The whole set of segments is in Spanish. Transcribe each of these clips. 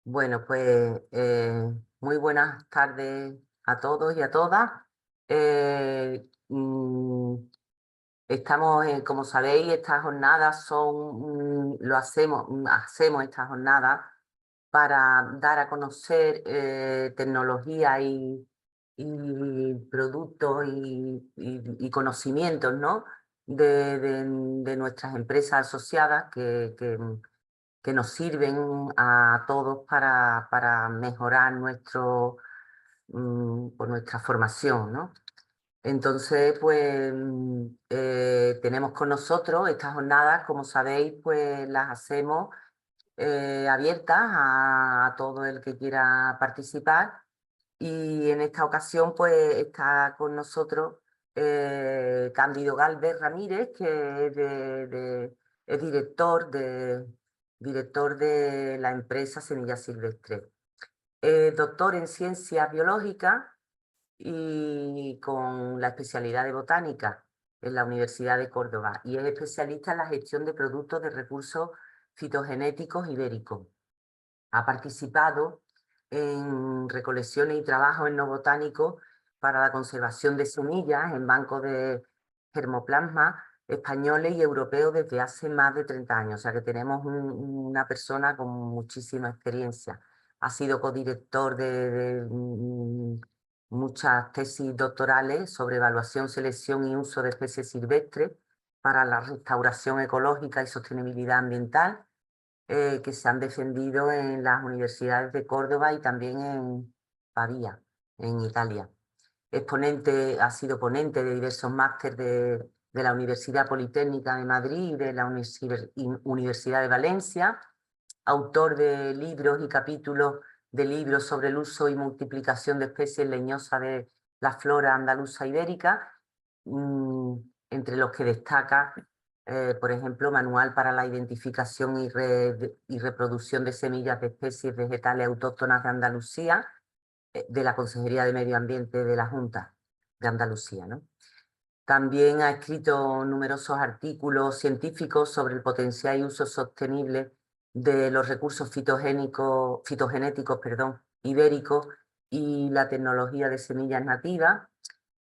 Bueno, pues muy buenas tardes a todos y a todas. Eh, mm, Estamos, como sabéis, estas jornadas hacemos estas jornadas para dar a conocer tecnología y productos y conocimientos, ¿no? de nuestras empresas asociadas que nos sirven a todos para mejorar por nuestra formación, ¿no? Entonces, pues tenemos con nosotros estas jornadas, como sabéis, pues las hacemos abiertas a todo el que quiera participar. Y en esta ocasión, pues está con nosotros Cándido Galvez Ramírez, que es director de la empresa Semilla Silvestre. Es doctor en ciencias biológicas y con la especialidad de botánica en la Universidad de Córdoba. Y es especialista en la gestión de productos de recursos fitogenéticos ibéricos. Ha participado en recolecciones y trabajos etnobotánicos para la conservación de semillas en bancos de germoplasma españoles y europeos desde hace más de 30 años. O sea que tenemos una persona con muchísima experiencia. Ha sido codirector de muchas tesis doctorales sobre evaluación, selección y uso de especies silvestres para la restauración ecológica y sostenibilidad ambiental, que se han defendido en las universidades de Córdoba y también en Pavía, en Italia. Ha sido ponente de diversos másteres de la Universidad Politécnica de Madrid y de la Universidad de Valencia, autor de libros y capítulos de libros sobre el uso y multiplicación de especies leñosas de la flora andaluza ibérica, entre los que destaca, por ejemplo, Manual para la identificación y reproducción de semillas de especies vegetales autóctonas de Andalucía, de la Consejería de Medio Ambiente de la Junta de Andalucía, ¿no? También ha escrito numerosos artículos científicos sobre el potencial y uso sostenible de los recursos fitogenéticos, ibéricos y la tecnología de semillas nativas,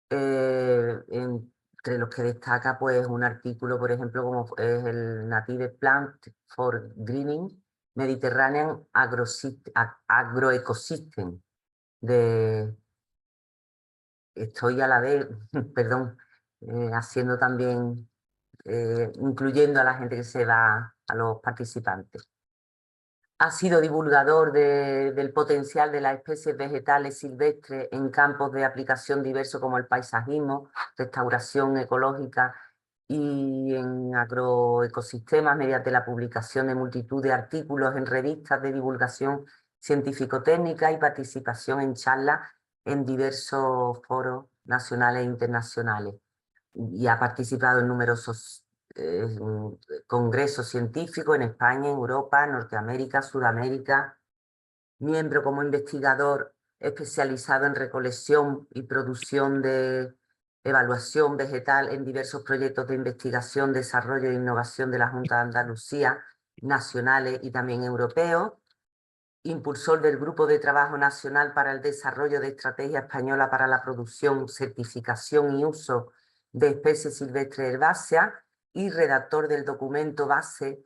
entre los que destaca pues, un artículo, por ejemplo, como es el Native Plant for Greening Mediterranean Agroecosystem, de estoy a la vez, perdón, haciendo también, incluyendo a la gente que se va, a los participantes. Ha sido divulgador del potencial de las especies vegetales silvestres en campos de aplicación diversos como el paisajismo, restauración ecológica y en agroecosistemas, mediante la publicación de multitud de artículos en revistas de divulgación científico-técnica y participación en charlas en diversos foros nacionales e internacionales. Y ha participado en numerosos congresos científicos en España, en Europa, Norteamérica, Sudamérica, miembro como investigador especializado en recolección y producción de evaluación vegetal en diversos proyectos de investigación, desarrollo e innovación de la Junta de Andalucía, nacionales y también europeos, impulsor del Grupo de Trabajo Nacional para el Desarrollo de Estrategia Española para la Producción, Certificación y Uso de Especies Silvestres Herbáceas y redactor del documento base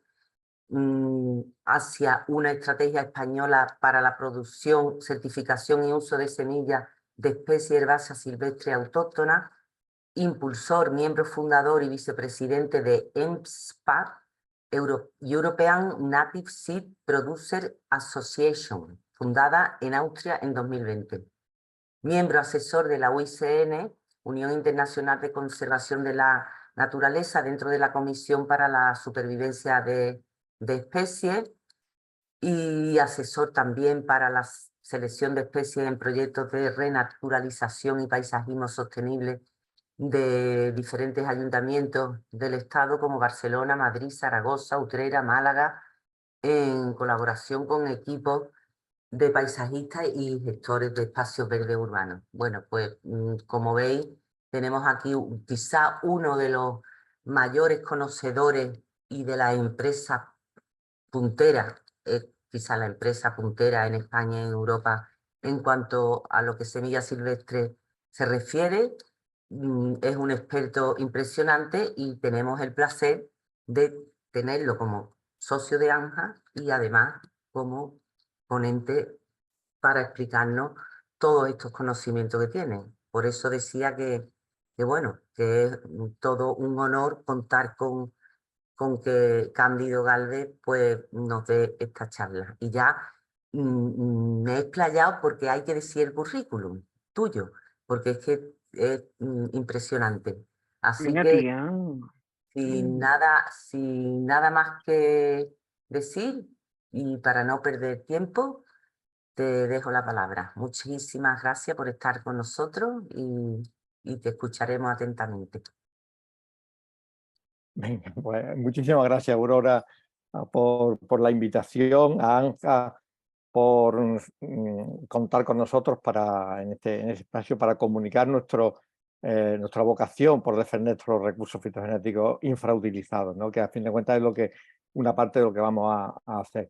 hacia una estrategia española para la producción, certificación y uso de semillas de especies herbáceas silvestres autóctonas, impulsor, miembro fundador y vicepresidente de EMSPA, European Native Seed Producer Association, fundada en Austria en 2020. Miembro asesor de la UICN, Unión Internacional de Conservación de la Naturaleza, dentro de la Comisión para la Supervivencia de Especies, y asesor también para la selección de especies en proyectos de renaturalización y paisajismo sostenible de diferentes ayuntamientos del Estado como Barcelona, Madrid, Zaragoza, Utrera, Málaga, en colaboración con equipos de paisajistas y gestores de espacios verdes urbanos. Bueno, pues como veis, tenemos aquí quizá uno de los mayores conocedores y de las empresas punteras quizá la empresa puntera en España y en Europa en cuanto a lo que semilla silvestre se refiere. Es un experto impresionante y tenemos el placer de tenerlo como socio de ANJA y además como ponente para explicarnos todos estos conocimientos que tienen. Por eso decía que bueno, que es todo un honor contar con que Cándido Gálvez pues, nos dé esta charla. Y ya me he explayado porque hay que decir el currículum tuyo, porque es que es impresionante. Así Venga, que tía. sin nada más que decir y para no perder tiempo, te dejo la palabra. Muchísimas gracias por estar con nosotros y te escucharemos atentamente. Venga, pues muchísimas gracias, Aurora, por la invitación, a Anja por contar con nosotros en este espacio para comunicar nuestra vocación por defender nuestros recursos fitogenéticos infrautilizados, ¿no? Que a fin de cuentas es una parte de lo que vamos a hacer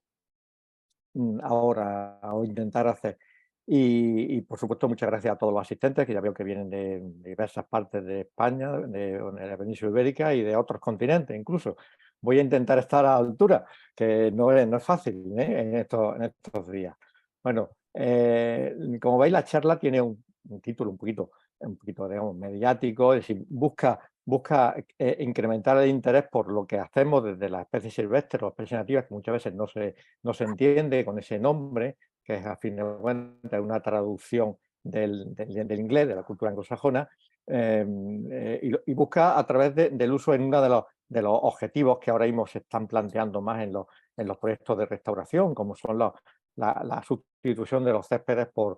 ahora o intentar hacer. Y, por supuesto, muchas gracias a todos los asistentes, que ya veo que vienen de diversas partes de España, de la península ibérica y de otros continentes incluso. Voy a intentar estar a la altura, que no es fácil, ¿eh? en estos días. Bueno, como veis, la charla tiene un título un poquito, digamos, mediático, es decir, busca incrementar el interés por lo que hacemos desde las especies silvestres o especies nativas, que muchas veces no se entiende con ese nombre, que es a fin de cuentas una traducción del inglés, de la cultura anglosajona, y busca a través del uso en uno de los objetivos que ahora mismo se están planteando más en los proyectos de restauración, como son la sustitución de los céspedes por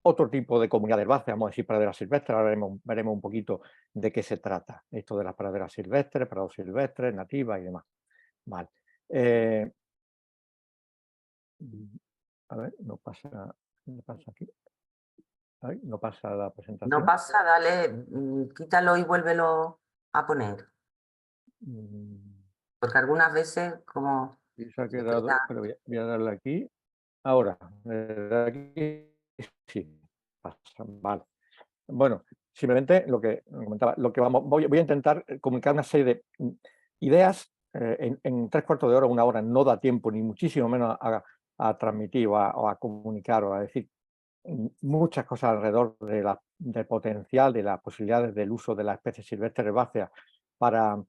otro tipo de comunidad herbácea, vamos a decir praderas silvestres. Ahora veremos un poquito de qué se trata, esto de las praderas silvestres, prados silvestres, nativas y demás. Vale. A ver, no pasa aquí. Ay, no pasa la No presentación. pasa, dale, quítalo y vuélvelo a poner, Mm, porque algunas veces como y se ha se quedado, queda... pero voy a darle aquí. Ahora, aquí sí, pasa. Vale. Bueno, simplemente lo que comentaba, voy a intentar comunicar una serie de ideas en 3/4 de hora, 1 hora, no da tiempo, ni muchísimo menos a transmitir o a comunicar o a decir muchas cosas alrededor del potencial, de las posibilidades del uso de las especies silvestres herbáceas para,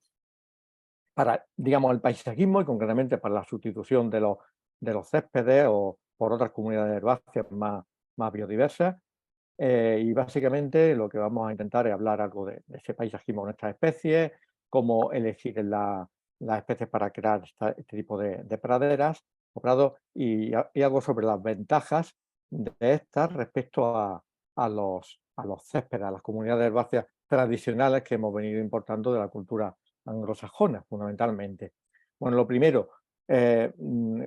digamos, el paisajismo y concretamente para la sustitución de los céspedes o por otras comunidades herbáceas más biodiversas. Y básicamente lo que vamos a intentar es hablar algo de ese paisajismo con estas especies, cómo elegir las especies para crear este tipo de praderas o prados y algo sobre las ventajas de estas respecto a los céspedes, a las comunidades herbáceas tradicionales que hemos venido importando de la cultura anglosajona, fundamentalmente. Bueno, lo primero,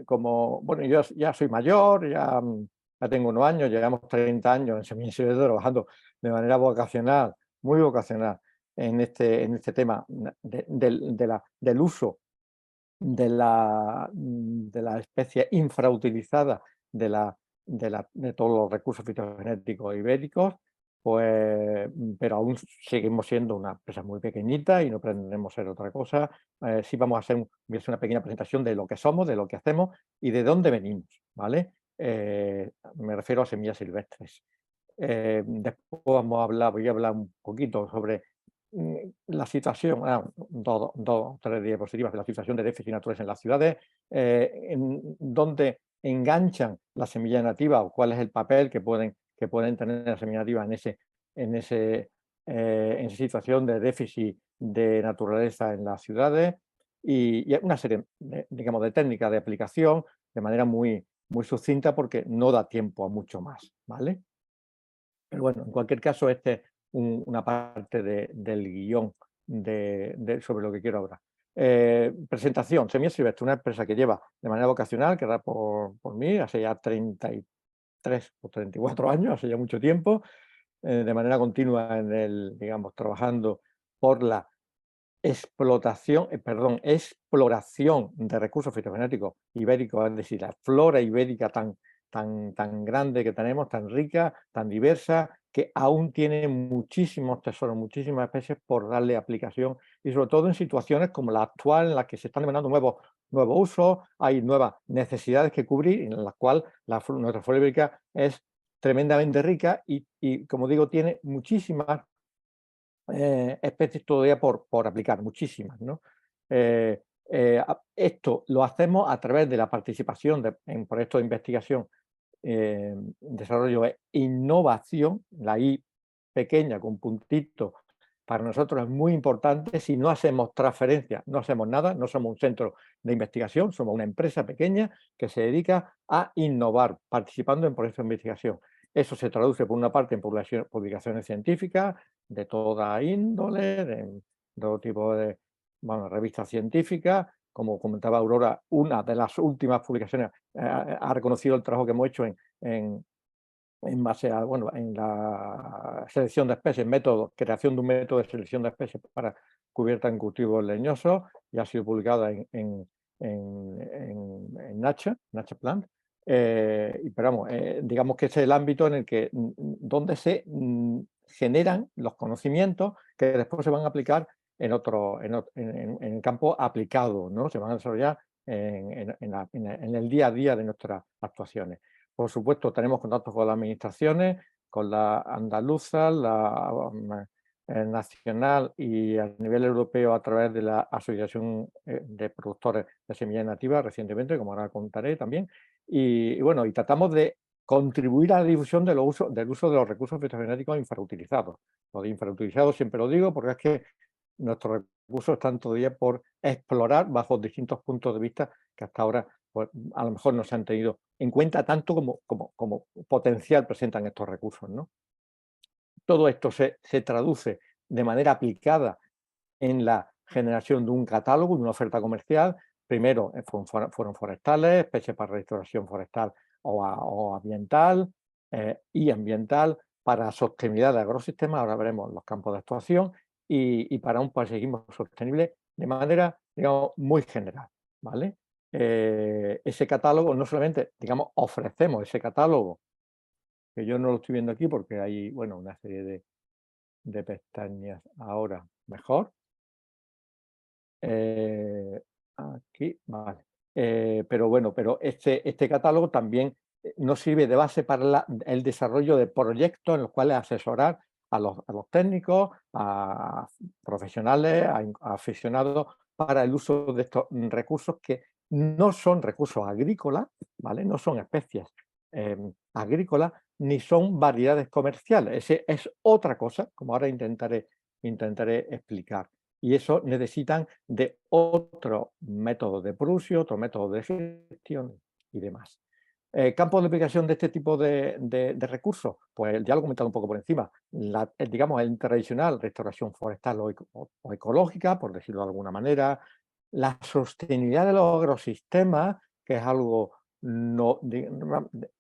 como bueno, yo ya soy mayor, ya tengo unos años, llevamos 30 años en Semillas Silvestres trabajando de manera vocacional, muy vocacional, en este tema del uso de la especie infrautilizada de todos los recursos fitogenéticos ibéricos, pues, pero aún seguimos siendo una empresa muy pequeñita y no pretendemos ser otra cosa. Sí voy a hacer una pequeña presentación de lo que somos, de lo que hacemos y de dónde venimos, ¿vale? Me refiero a Semillas Silvestres. Después voy a hablar un poquito sobre la situación, dos, tres diapositivas de la situación de déficit naturales en las ciudades, en dónde enganchan la semilla nativa o cuál es el papel que pueden tener las semillas nativas en esa situación de déficit de naturaleza en las ciudades y una serie, digamos, de técnicas de aplicación de manera muy sucinta porque no da tiempo a mucho más, ¿vale? Pero bueno, en cualquier caso, este es una parte del guión sobre lo que quiero hablar. Presentación, Semillas Silvestres, una empresa que lleva de manera vocacional, que da por mí, hace ya 33 o 34 años, hace ya mucho tiempo, de manera continua digamos, trabajando por la exploración de recursos fitogenéticos ibéricos, es decir, la flora ibérica tan grande que tenemos, tan rica, tan diversa, que aún tiene muchísimos tesoros, muchísimas especies por darle aplicación, y sobre todo en situaciones como la actual, en las que se están demandando nuevos usos, hay nuevas necesidades que cubrir, en las cuales nuestra flora ibérica es tremendamente rica y, como digo, tiene muchísimas especies todavía por aplicar, muchísimas, ¿no? Esto lo hacemos a través de la participación en proyectos de investigación, desarrollo e innovación. La I pequeña con puntito para nosotros es muy importante. Si no hacemos transferencia, no hacemos nada, no somos un centro de investigación, somos una empresa pequeña que se dedica a innovar, participando en proyectos de investigación. Eso se traduce, por una parte, en publicaciones científicas de toda índole, de todo tipo de, bueno, revistas científicas. Como comentaba Aurora, una de las últimas publicaciones ha reconocido el trabajo que hemos hecho en base a, bueno, en la selección de especies, creación de un método de selección de especies para cubierta en cultivos leñosos, y ha sido publicada en Nature Plant. Pero vamos, digamos que ese es el ámbito en el que donde se generan los conocimientos que después se van a aplicar en el campo aplicado, ¿no? Se van a desarrollar en el día a día de nuestras actuaciones. Por supuesto, tenemos contactos con las administraciones, con la andaluza, la nacional, y a nivel europeo a través de la Asociación de Productores de Semillas Nativas recientemente, como ahora contaré también. Y bueno, y tratamos de contribuir a la difusión del uso de los recursos fitogenéticos infrautilizados. Lo de infrautilizados siempre lo digo porque es que nuestros recursos están todavía por explorar bajo distintos puntos de vista que hasta ahora, pues, a lo mejor no se han tenido en cuenta tanto como potencial presentan estos recursos, ¿no? Todo esto se traduce de manera aplicada en la generación de un catálogo, de una oferta comercial. Primero fueron forestales, especies para restauración forestal o ambiental, y ambiental para sostenibilidad de ecosistemas. Ahora veremos los campos de actuación, y para un paisajismo sostenible de manera, digamos, muy general, ¿vale? Ese catálogo, no solamente, digamos, ofrecemos ese catálogo, que yo no lo estoy viendo aquí porque hay, bueno, una serie de pestañas ahora mejor. Aquí, vale. Pero bueno, pero este catálogo también nos sirve de base para el desarrollo de proyectos en los cuales asesorar a los técnicos, a profesionales, a aficionados, para el uso de estos recursos que no son recursos agrícolas, ¿vale? No son especies agrícolas, ni son variedades comerciales. Ese es otra cosa, como ahora intentaré explicar. Y eso necesitan de otro método de producción, otro método de gestión y demás. Campos de aplicación de este tipo de recursos, pues ya lo he comentado un poco por encima. Digamos, el tradicional, restauración forestal o ecológica, por decirlo de alguna manera. La sostenibilidad de los agrosistemas, que es algo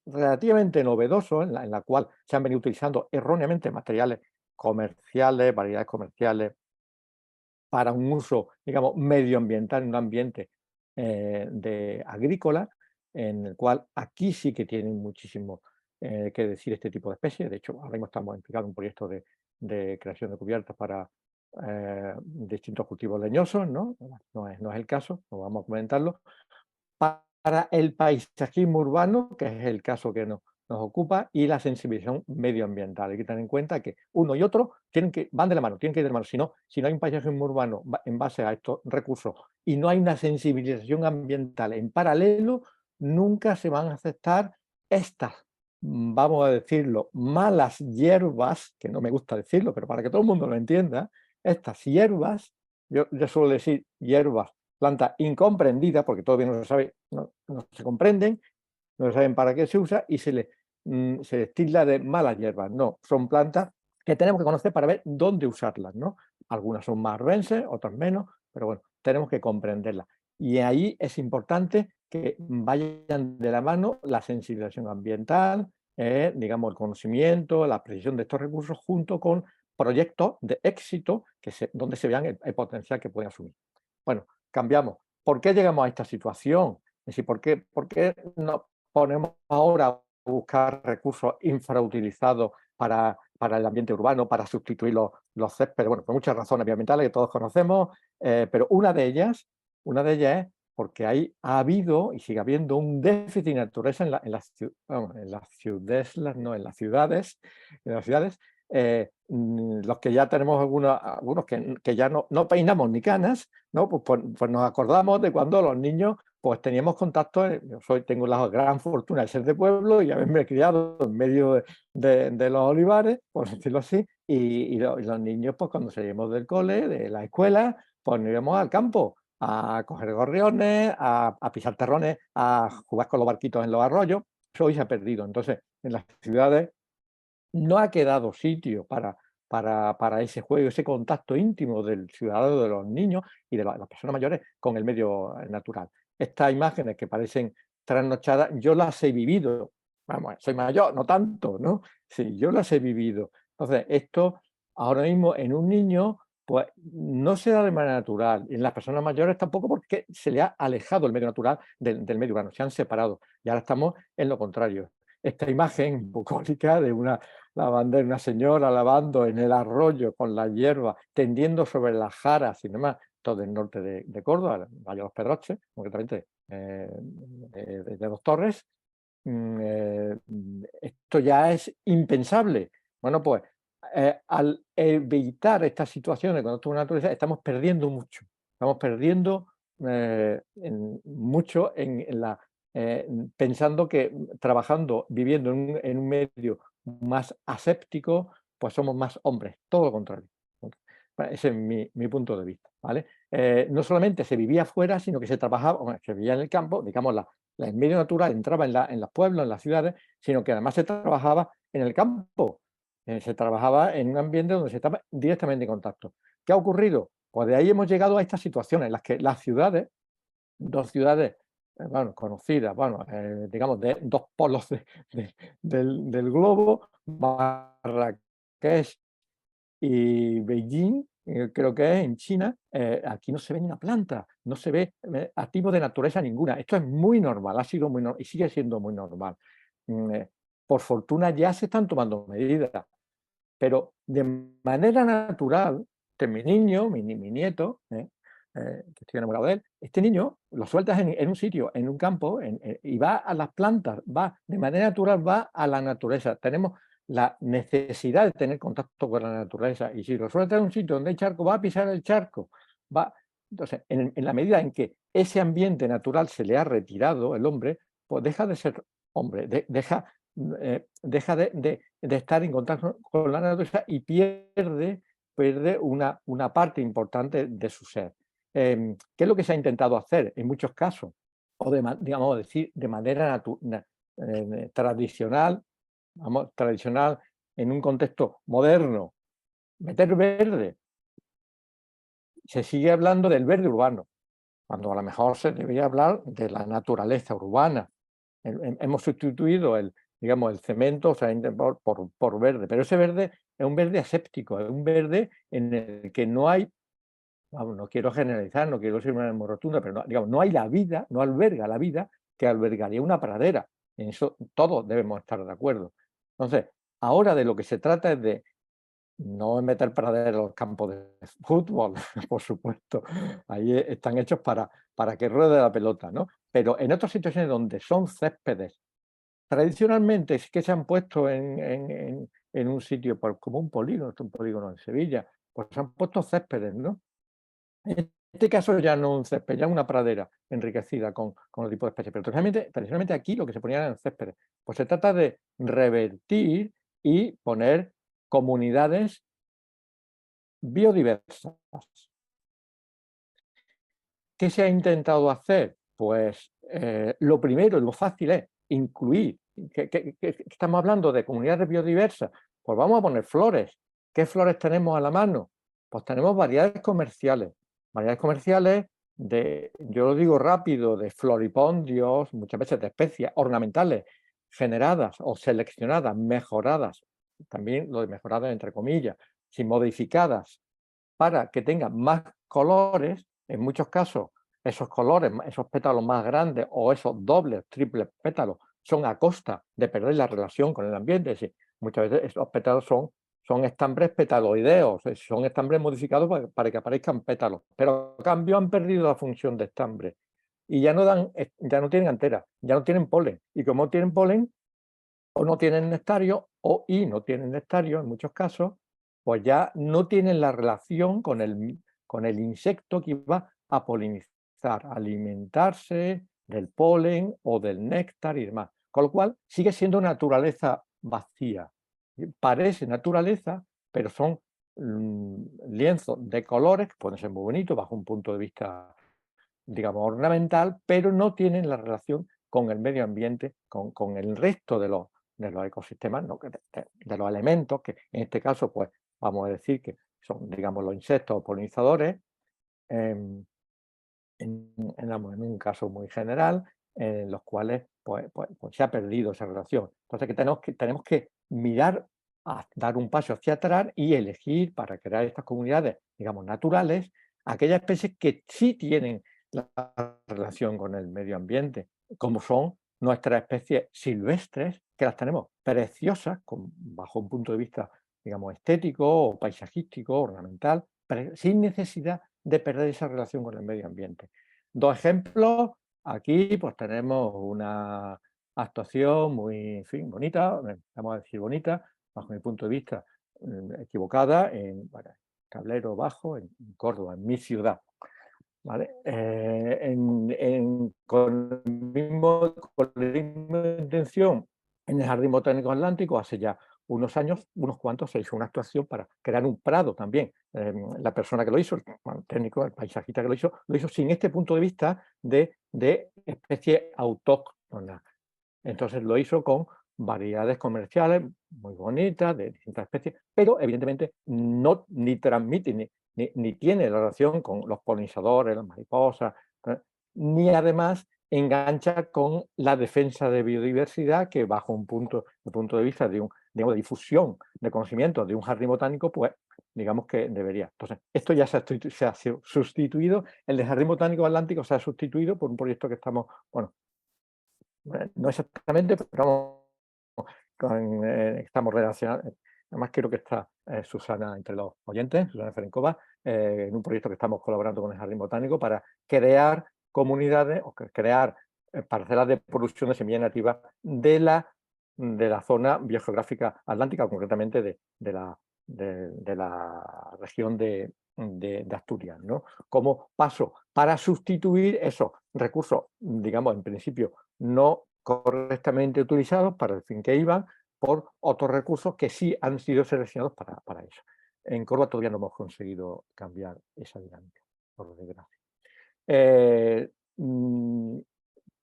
relativamente novedoso, en la cual se han venido utilizando erróneamente materiales comerciales, variedades comerciales, para un uso, digamos, medioambiental en un ambiente agrícola, en el cual aquí sí que tienen muchísimo que decir este tipo de especies. De hecho, ahora mismo estamos implicando un proyecto de creación de cubiertas para distintos cultivos leñosos, ¿no? No es el caso, no vamos a comentarlo. Para el paisajismo urbano, que es el caso que nos ocupa, y la sensibilización medioambiental. Hay que tener en cuenta que uno y otro van de la mano, tienen que ir de la mano. Si no hay un paisajismo urbano en base a estos recursos y no hay una sensibilización ambiental en paralelo, nunca se van a aceptar estas, vamos a decirlo, malas hierbas, que no me gusta decirlo, pero para que todo el mundo lo entienda, estas hierbas, yo suelo decir hierbas, plantas incomprendidas, porque todavía no se sabe, no se comprenden, no saben para qué se usa, y se les tilda de malas hierbas. No, son plantas que tenemos que conocer para ver dónde usarlas, ¿no? Algunas son más arbences, otras menos, pero bueno, tenemos que comprenderlas. Y ahí es importante que vayan de la mano la sensibilización ambiental, digamos, el conocimiento, la precisión de estos recursos, junto con proyectos de éxito donde se vean el potencial que pueden asumir. Bueno, cambiamos. ¿Por qué llegamos a esta situación? Es decir, por qué nos ponemos ahora a buscar recursos infrautilizados para el ambiente urbano, para sustituir los céspedes? Bueno, por muchas razones ambientales que todos conocemos, pero una de ellas es porque ha habido y sigue habiendo un déficit de naturaleza en las ciudades, los que ya tenemos algunos que ya no peinamos ni canas, ¿no? Pues nos acordamos de cuando los niños pues teníamos contacto. Tengo la gran fortuna de ser de pueblo y haberme criado en medio de los olivares, por decirlo así, y los niños, pues cuando salíamos del cole, de la escuela, pues nos íbamos al campo a coger gorriones, a pisar terrones, a jugar con los barquitos en los arroyos. Eso hoy se ha perdido. Entonces, en las ciudades no ha quedado sitio para ese juego, ese contacto íntimo del ciudadano, de los niños y de las personas mayores con el medio natural. Estas imágenes que parecen trasnochadas, yo las he vivido. Vamos, soy mayor, no tanto, ¿no? Sí, yo las he vivido. Entonces, esto ahora mismo en un niño, pues no se da de manera natural. Y en las personas mayores tampoco, porque se le ha alejado el medio natural del medio urbano, se han separado. Y ahora estamos en lo contrario. Esta imagen bucólica de una señora lavando en el arroyo con la hierba, tendiendo sobre las jaras y demás, todo el norte de Córdoba, Valle de los Pedroches, concretamente de Dos Torres. Esto ya es impensable. Bueno, pues al evitar estas situaciones con nuestra naturaleza, estamos perdiendo mucho. Estamos perdiendo mucho pensando que trabajando, viviendo en un medio más aséptico, pues somos más hombres, todo lo contrario. Ese es mi punto de vista, ¿vale? No solamente se vivía afuera, sino que se trabajaba, se vivía en el campo, digamos, el medio natural entraba en los pueblos, en las ciudades, sino que además se trabajaba en el campo, se trabajaba en un ambiente donde se estaba directamente en contacto. ¿Qué ha ocurrido? Pues de ahí hemos llegado a estas situaciones en las que las ciudades, dos ciudades bueno, conocidas, bueno, digamos, de dos polos del globo, Marrakech y Beijing, creo que es en China, aquí no se ve ni una planta, no se ve activo de naturaleza ninguna. Esto es muy normal, ha sido muy normal y sigue siendo muy normal. Por fortuna ya se están tomando medidas, pero de manera natural, mi niño, mi nieto, que estoy enamorado de él, este niño lo sueltas en un sitio, en un campo, y va a las plantas, de manera natural va a la naturaleza. Tenemos la necesidad de tener contacto con la naturaleza, y si lo sueltas en un sitio donde hay charco, va a pisar el charco. Entonces, en la medida en que ese ambiente natural se le ha retirado, el hombre, pues deja de ser hombre, deja de estar en contacto con la naturaleza y pierde una parte importante de su ser. ¿Qué es lo que se ha intentado hacer en muchos casos? O digamos decir, de manera tradicional, tradicional en un contexto moderno, meter verde. Se sigue hablando del verde urbano, cuando a lo mejor se debería hablar de la naturaleza urbana. Hemos sustituido el cemento, o sea, por verde, pero ese verde es un verde aséptico, es un verde en el que no hay, no quiero generalizar, no quiero ser una rotunda, pero no hay la vida, no alberga la vida que albergaría una pradera. En eso todos debemos estar de acuerdo. Entonces, ahora de lo que se trata es de no meter praderas en los campos de fútbol, por supuesto. Ahí están hechos para que ruede la pelota, ¿no? Pero en otras situaciones donde son céspedes, tradicionalmente es que se han puesto en un sitio como un polígono en Sevilla, pues se han puesto céspedes, ¿no? En este caso ya no un césped, ya una pradera enriquecida con otro tipo de especies. Pero tradicionalmente aquí lo que se ponía eran céspedes. Pues se trata de revertir y poner comunidades biodiversas. ¿Qué se ha intentado hacer? Pues lo primero, lo fácil es incluir, que estamos hablando de comunidades biodiversas, pues vamos a poner flores. ¿Qué flores tenemos a la mano? Pues tenemos variedades comerciales yo lo digo rápido, de floripondios, muchas veces de especies ornamentales generadas o seleccionadas, mejoradas, también lo de mejoradas entre comillas, si modificadas para que tengan más colores, en muchos casos esos colores, esos pétalos más grandes o esos dobles, triples pétalos son a costa de perder la relación con el ambiente. Es decir, muchas veces esos pétalos son estambres petaloideos, son estambres modificados para que aparezcan pétalos, pero a cambio han perdido la función de estambre y ya no tienen antera, ya no tienen polen, y como no tienen polen, o no tienen nectario, y no tienen nectario en muchos casos, pues ya no tienen la relación con el insecto que va a polinizar, a alimentarse del polen o del néctar y demás. Con lo cual sigue siendo naturaleza vacía. Parece naturaleza, pero son lienzos de colores que pueden ser muy bonitos bajo un punto de vista, digamos, ornamental, pero no tienen la relación con el medio ambiente, con el resto de los ecosistemas, ¿no? de los elementos, que en este caso, pues vamos a decir que son, digamos, los insectos o polinizadores, en un caso muy general, en los cuales pues se ha perdido esa relación. Entonces tenemos que mirar, dar un paso hacia atrás y elegir para crear estas comunidades, digamos, naturales, aquellas especies que sí tienen la relación con el medio ambiente, como son nuestras especies silvestres, que las tenemos preciosas, bajo un punto de vista, digamos, estético o paisajístico, ornamental, pero sin necesidad de perder esa relación con el medio ambiente. Dos ejemplos, aquí pues tenemos una actuación muy, en fin, bonita, vamos a decir bonita, bajo mi punto de vista, equivocada, en Tablero Bajo, en Córdoba, en mi ciudad. ¿Vale? Con la misma intención, en el Jardín Botánico Atlántico, hace ya unos años, unos cuantos, se hizo una actuación para crear un prado también. La persona que lo hizo, el técnico, el paisajista que lo hizo sin este punto de vista de especie autóctona. Entonces lo hizo con variedades comerciales muy bonitas, de distintas especies, pero evidentemente no ni transmite ni tiene relación con los polinizadores, las mariposas, ni además engancha con la defensa de biodiversidad que bajo un punto de vista de difusión de conocimiento de un jardín botánico, pues digamos que debería. Entonces, esto ya se ha sustituido, el de Jardín Botánico Atlántico se ha sustituido por un proyecto que estamos, bueno, no exactamente, pero estamos relacionados. Además, creo que está Susana entre los oyentes, Susana Ferencova, en un proyecto que estamos colaborando con el Jardín Botánico para crear comunidades o crear parcelas de producción de semillas nativas de la zona biogeográfica atlántica, concretamente de la región de Asturias, ¿no? Como paso para sustituir esos recursos, digamos, en principio no correctamente utilizados para el fin que iban, por otros recursos que sí han sido seleccionados para eso. En Córdoba todavía no hemos conseguido cambiar esa dinámica, por desgracia.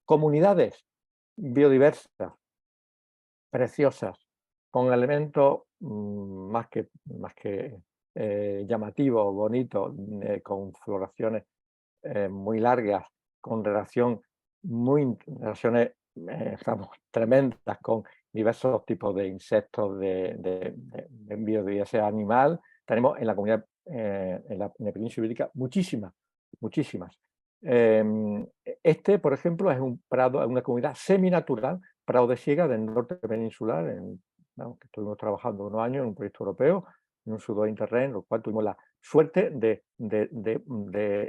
Comunidades biodiversas, preciosas, con elementos más que llamativos, bonitos, con floraciones muy largas, con relaciones tremendas con diversos tipos de insectos, de biodiversidad animal. Tenemos en la comunidad, en la península ibérica, muchísimas. Este, por ejemplo, es un prado, es una comunidad seminatural, prado de siega del norte peninsular, que estuvimos trabajando unos años en un proyecto europeo, en un pseudo-interreg, en lo cual tuvimos la suerte de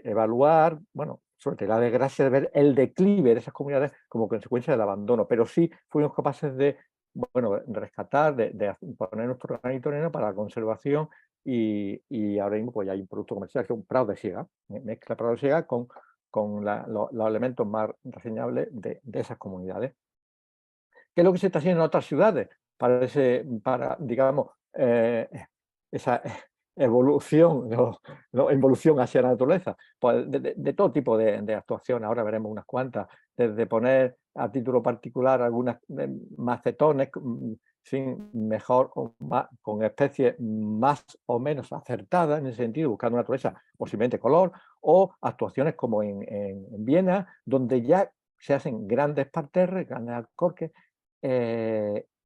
evaluar, bueno, suerte, la desgracia de ver el declive de esas comunidades como consecuencia del abandono, pero sí fuimos capaces de, bueno, de rescatar, de poner nuestro granito de arena para la conservación y ahora mismo pues ya hay un producto comercial que es un prado de siega, mezcla prado de siega con los elementos más reseñables de esas comunidades. ¿Qué es lo que se está haciendo en otras ciudades para digamos, esa evolución, involución hacia la naturaleza? Pues de todo tipo de actuación, ahora veremos unas cuantas, desde poner a título particular algunas macetones, mejor o más, con especies más o menos acertadas en ese sentido, buscando naturaleza, posiblemente color, o actuaciones como en Viena, donde ya se hacen grandes parterres, grandes alcorques,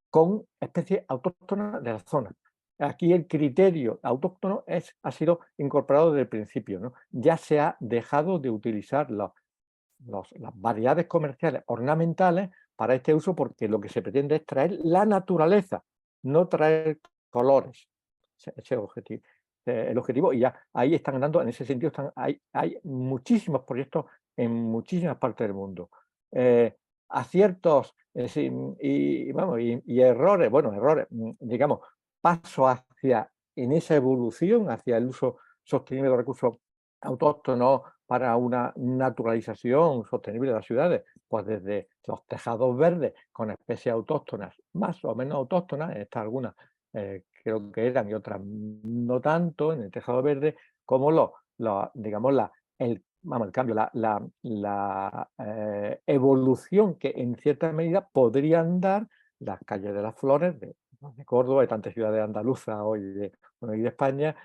con especies autóctonas de la zona. aquí el criterio autóctono ha sido incorporado desde el principio, ¿no? Ya se ha dejado de utilizar las variedades comerciales ornamentales para este uso, porque lo que se pretende es traer la naturaleza, no traer colores. Ese es el objetivo, y ya ahí están dando, en ese sentido, hay muchísimos proyectos en muchísimas partes del mundo. Aciertos y errores, bueno, errores, digamos, paso hacia, en esa evolución, hacia el uso sostenible de recursos autóctonos para una naturalización sostenible de las ciudades, pues desde los tejados verdes con especies autóctonas, más o menos autóctonas, estas algunas creo que eran y otras no tanto en el tejado verde, como digamos, el cambio, la evolución que en cierta medida podrían dar las calles de las flores de Córdoba, de tantas ciudades andaluzas hoy y de España,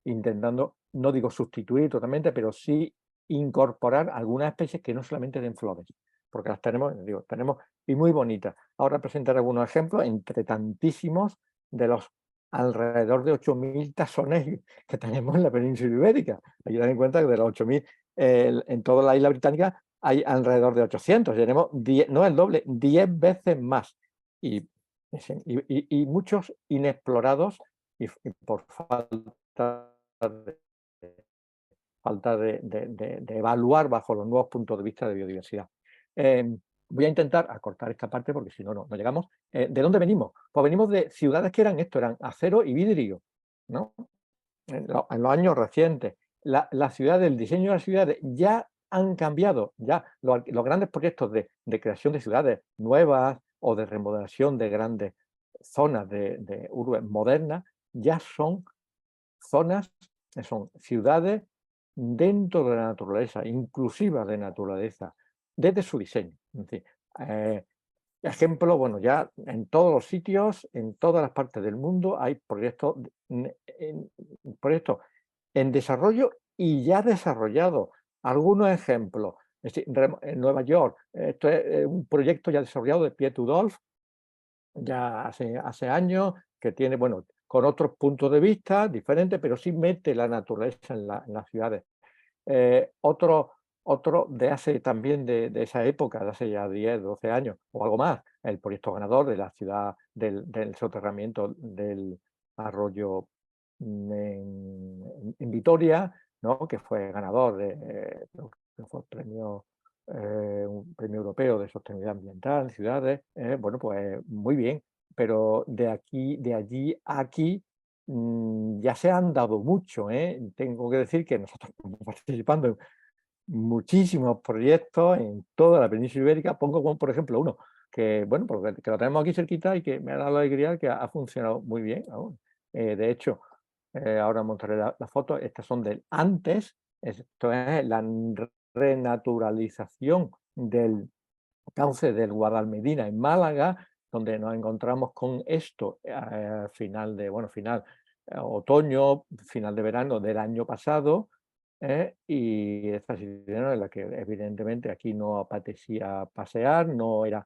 intentando, no digo sustituir totalmente, pero sí incorporar algunas especies que no solamente den flores, porque las tenemos, tenemos y muy bonitas. Ahora presentaré algunos ejemplos entre tantísimos de los alrededor de 8.000 taxones que tenemos en la península ibérica. Hay que tener en cuenta que de los 8.000 en toda la isla británica hay alrededor de 800. Tenemos 10, no el doble, 10 veces más. Y muchos inexplorados y por falta de evaluar bajo los nuevos puntos de vista de biodiversidad. Voy a intentar acortar esta parte porque si no, no llegamos. ¿De dónde venimos? Pues venimos de ciudades que eran acero y vidrio, ¿no? En los años recientes. La ciudad, el diseño de las ciudades ya han cambiado, ya los grandes proyectos de creación de ciudades nuevas o de remodelación de grandes zonas de urbes modernas ya son zonas, son ciudades dentro de la naturaleza, inclusivas de naturaleza, desde su diseño. Es decir, ejemplo, bueno, ya en todos los sitios, en todas las partes del mundo hay proyectos en desarrollo y ya desarrollados. Algunos ejemplos, es decir, en Nueva York, esto es un proyecto ya desarrollado de Piet Udolph, ya hace años, que tiene, bueno, con otros puntos de vista diferentes, pero sí mete la naturaleza en las ciudades. Otro de hace también de esa época, de hace ya 10, 12 años o algo más, el proyecto ganador de la ciudad del soterramiento del arroyo en Vitoria, ¿no? Que fue ganador que fue un premio europeo de sostenibilidad ambiental en ciudades. Bueno, pues muy bien, pero de allí a aquí ya se han dado mucho. Tengo que decir que nosotros estamos participando en muchísimos proyectos en toda la península ibérica. Pongo como, por ejemplo, uno que, bueno, porque que lo tenemos aquí cerquita y que me ha dado la alegría que ha funcionado muy bien aún. De hecho, ahora mostraré la foto. Estas son del antes. Esto es la renaturalización del cauce del Guadalmedina en Málaga, donde nos encontramos con esto otoño, final de verano del año pasado, y esta situación en la que evidentemente aquí no apetecía pasear, no había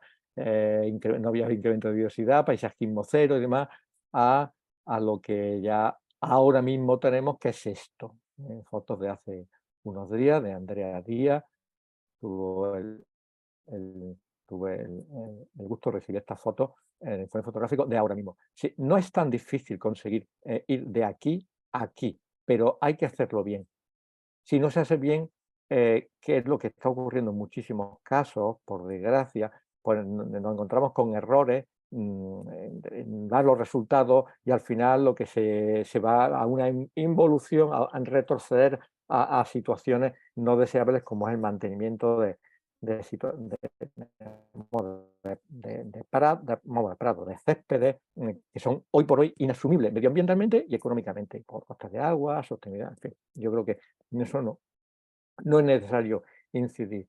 incremento de biodiversidad, paisajismo cero y demás, a lo que ya ahora mismo tenemos, que es esto. Fotos de hace unos días, de Andrea Díaz, tuvo tuve el gusto de recibir estas fotos en el informe fotográfico de ahora mismo. Sí, no es tan difícil conseguir ir de aquí a aquí, pero hay que hacerlo bien. Si no se hace bien, ¿qué es lo que está ocurriendo en muchísimos casos, por desgracia? Pues nos encontramos con errores en dar los resultados, y al final lo que se va a una involución, a retroceder a situaciones no deseables, como es el mantenimiento de céspedes, que son hoy por hoy inasumibles medioambientalmente y económicamente, por costes de agua, sostenibilidad, en fin. Yo creo que en eso no es necesario incidir,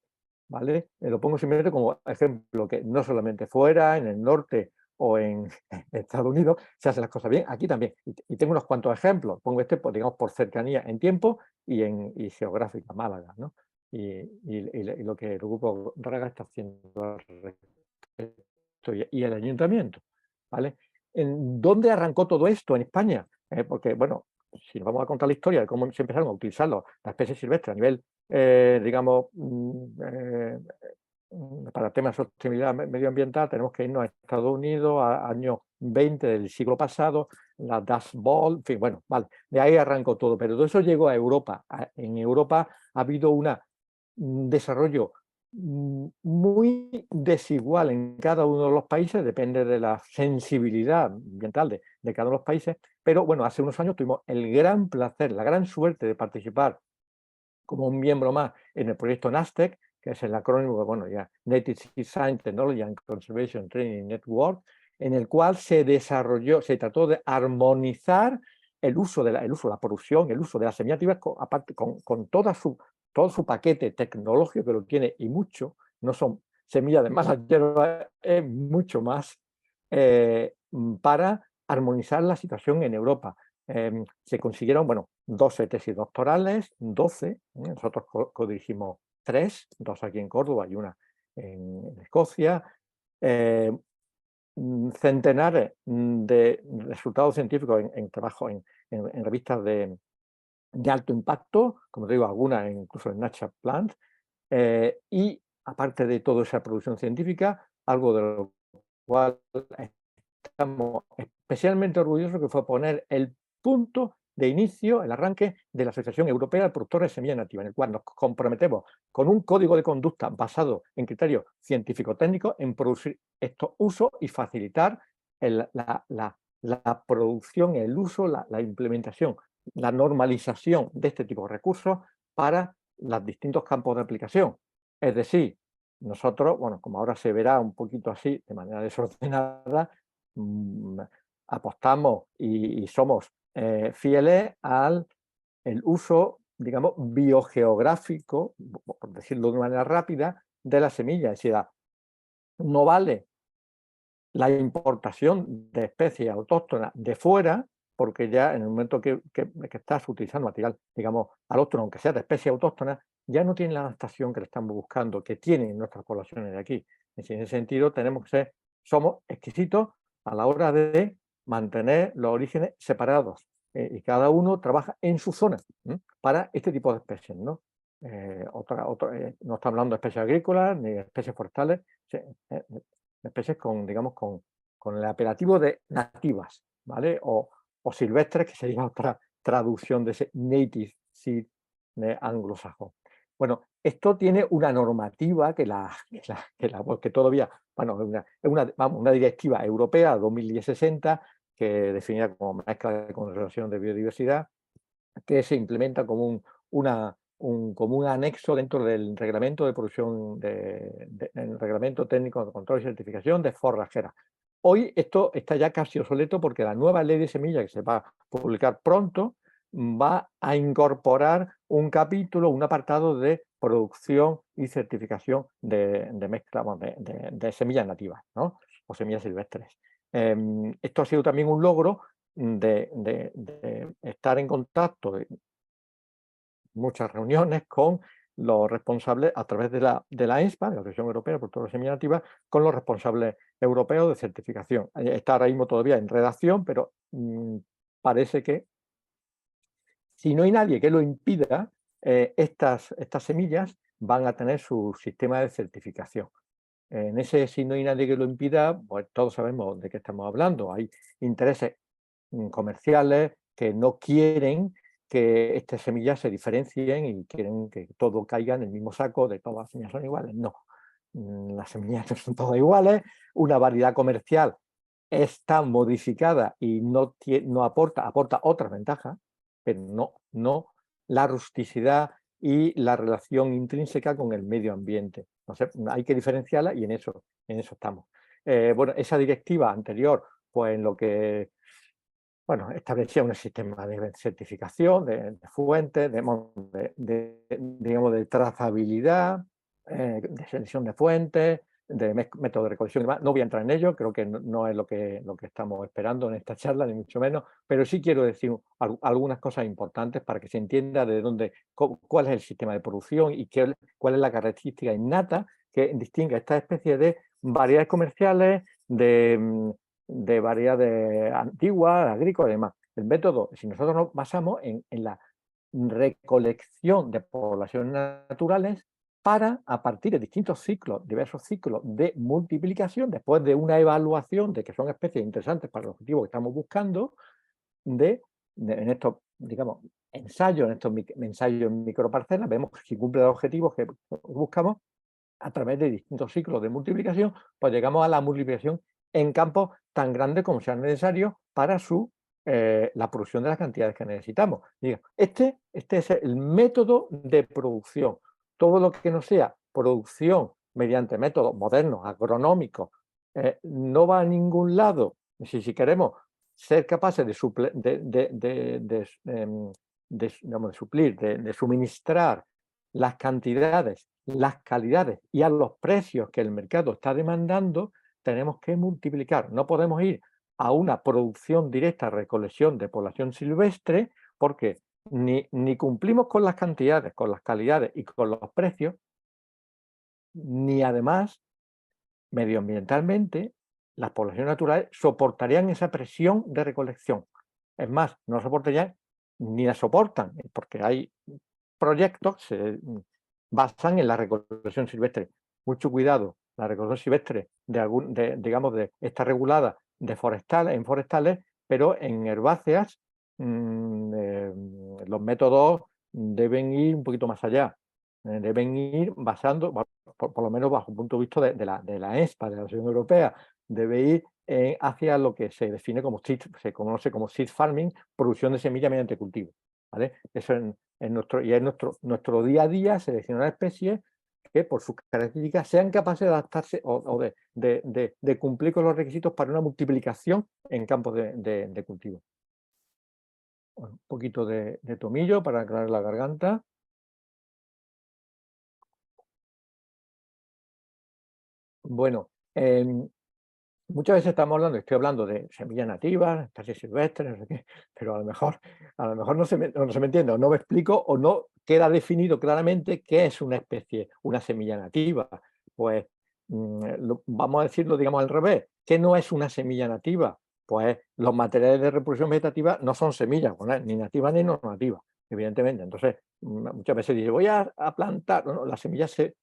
¿vale? Lo pongo simplemente como ejemplo, que no solamente fuera, en el norte o en Estados Unidos, se hacen las cosas bien, aquí también. Y tengo unos cuantos ejemplos. Pongo este, pues, digamos, por cercanía en tiempo y geográfica, Málaga, ¿no? Y lo que el grupo Raga está haciendo al respecto, y el ayuntamiento, ¿vale? ¿En dónde arrancó todo esto en España? Porque, bueno, si nos vamos a contar la historia de cómo se empezaron a utilizar las especies silvestres a nivel, digamos, para temas de sostenibilidad medioambiental, tenemos que irnos a Estados Unidos a años 20 del siglo pasado, la Dust Bowl, en fin, bueno, vale, de ahí arrancó todo, pero todo eso llegó a Europa. En Europa ha habido un desarrollo muy desigual en cada uno de los países, depende de la sensibilidad ambiental de cada uno de los países, pero bueno, hace unos años tuvimos el gran placer, la gran suerte de participar como un miembro más en el proyecto NASTEC, que es el acrónimo, bueno, ya Native Seed Science Technology and Conservation Training Network, en el cual se desarrolló, se trató de armonizar el uso de la producción, el uso de las semillas nativas, aparte con todo su paquete tecnológico que lo tiene y mucho, no son semillas de mala hierba, es mucho más, para armonizar la situación en Europa. Se consiguieron, bueno, 12 tesis doctorales, 12, nosotros codirigimos 3, 2 aquí en Córdoba y una en Escocia, centenares de resultados científicos en trabajo en revistas de alto impacto, como te digo, algunas incluso en Nature Plants, y aparte de toda esa producción científica, algo de lo cual estamos especialmente orgullosos, que fue poner el punto de inicio, el arranque de la Asociación Europea de Productores de Semillas Nativas, en el cual nos comprometemos con un código de conducta basado en criterios científico-técnicos en producir estos usos y facilitar la producción, el uso, la implementación, la normalización de este tipo de recursos para los distintos campos de aplicación. Es decir, nosotros, bueno, como ahora se verá un poquito así, de manera desordenada, apostamos y somos fieles al el uso, digamos, biogeográfico, por decirlo de manera rápida, de la semilla. Es decir, no vale la importación de especies autóctonas de fuera, porque ya en el momento que estás utilizando material, digamos, alóctono, aunque sea de especie autóctona, ya no tiene la adaptación que le estamos buscando, que tienen nuestras poblaciones de aquí. En ese sentido, somos exquisitos a la hora de mantener los orígenes separados, y cada uno trabaja en su zona para este tipo de especies, ¿no? No está hablando de especies agrícolas ni de especies forestales, especies con, digamos, con el apelativo de nativas, ¿vale? O silvestres, que sería otra traducción de ese native seed anglosajón. Bueno, esto tiene una normativa que todavía, bueno, es una directiva europea 2060 que definida como mezcla de conservación de biodiversidad, que se implementa como como un anexo dentro del reglamento de producción, el reglamento técnico de control y certificación de forrajeras. Hoy esto está ya casi obsoleto porque la nueva ley de semillas, que se va a publicar pronto, va a incorporar un capítulo, un apartado de producción y certificación de mezcla, de semillas nativas, ¿no? O semillas silvestres. Esto ha sido también un logro de estar en contacto, muchas reuniones con los responsables a través de la ESPA, de la Asociación Europea de Productores de Semillas Nativas, con los responsables europeos de certificación. Está ahora mismo todavía en redacción, pero parece que si no hay nadie que lo impida, estas semillas van a tener su sistema de certificación. En ese, si no hay nadie que lo impida, pues todos sabemos de qué estamos hablando. Hay intereses comerciales que no quieren que estas semillas se diferencien y quieren que todo caiga en el mismo saco de todas las semillas son iguales. No, las semillas no son todas iguales. Una variedad comercial está modificada y no aporta otras ventajas, pero no la rusticidad y la relación intrínseca con el medio ambiente. Entonces, hay que diferenciarla y en eso estamos. Bueno, esa directiva anterior, pues en lo que establecía un sistema de certificación, de fuentes, digamos, de trazabilidad, de selección de fuentes, de método de recolección y demás. No voy a entrar en ello, creo que no es lo que estamos esperando en esta charla, ni mucho menos, pero sí quiero decir algunas cosas importantes para que se entienda cuál es el sistema de producción y cuál es la característica innata que distingue a esta especie de variedades comerciales, de de variedades antiguas, agrícolas y demás. El método, si nosotros nos basamos en la recolección de poblaciones naturales para, a partir de distintos ciclos, diversos ciclos de multiplicación, después de una evaluación de que son especies interesantes para el objetivo que estamos buscando, en estos, digamos, ensayos, en estos ensayos en microparcelas, vemos que si cumple los objetivos que buscamos, a través de distintos ciclos de multiplicación, pues llegamos a la multiplicación en campos tan grandes como sean necesarios para la producción de las cantidades que necesitamos. Este es el método de producción. Todo lo que no sea producción mediante métodos modernos, agronómicos, no va a ningún lado. Si queremos ser capaces de suplir, de suministrar las cantidades, las calidades y a los precios que el mercado está demandando, tenemos que multiplicar. No podemos ir a una producción directa, recolección de población silvestre, porque ni cumplimos con las cantidades, con las calidades y con los precios, ni además, medioambientalmente, las poblaciones naturales soportarían esa presión de recolección. Es más, no soportarían ni la soportan, porque hay proyectos que se basan en la recolección silvestre. Mucho cuidado, la recolección silvestre está regulada en forestales, pero en herbáceas los métodos deben ir un poquito más allá. Deben ir basando, por lo menos bajo el punto de vista de la ESPA, de la Unión Europea, debe ir hacia lo que se define como se conoce como seed farming, producción de semillas mediante cultivo. ¿Vale? Eso es nuestro día a día, seleccionar especies que por sus características sean capaces de adaptarse o de cumplir con los requisitos para una multiplicación en campos de cultivo. Bueno, un poquito de tomillo para aclarar la garganta. Bueno, muchas veces estoy hablando de semillas nativas, especies silvestres, no sé qué, pero a lo mejor no se me entiende, o no me explico, o no queda definido claramente qué es una especie, una semilla nativa. Pues vamos a decirlo, digamos, al revés. ¿Qué no es una semilla nativa? Pues los materiales de reproducción vegetativa no son semillas, ni nativas ni no nativas, evidentemente. Entonces, muchas veces dice, voy a plantar. No, las semillas se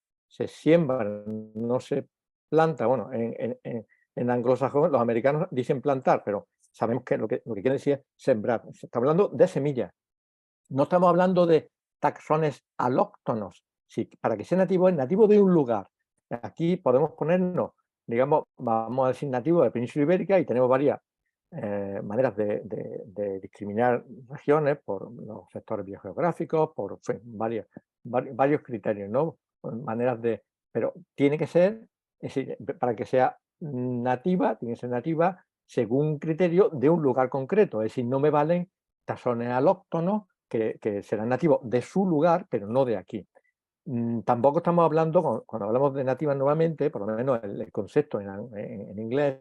siembran, no se planta. Bueno, en anglosajón, los americanos dicen plantar, pero sabemos que lo que quiere decir es sembrar. Estamos hablando de semillas. No estamos hablando de taxones alóctonos. Sí, para que sea nativo, es nativo de un lugar. Aquí podemos ponernos, digamos, vamos a decir nativo de la península ibérica y tenemos varias maneras de discriminar regiones por los sectores biogeográficos, por en fin, varios criterios, ¿no? Maneras pero tiene que ser, es decir, para que sea nativa, tiene que ser nativa según un criterio de un lugar concreto. Es decir, no me valen taxones alóctonos que serán nativos de su lugar, pero no de aquí. Tampoco estamos hablando, cuando hablamos de nativas nuevamente, por lo menos el concepto en inglés,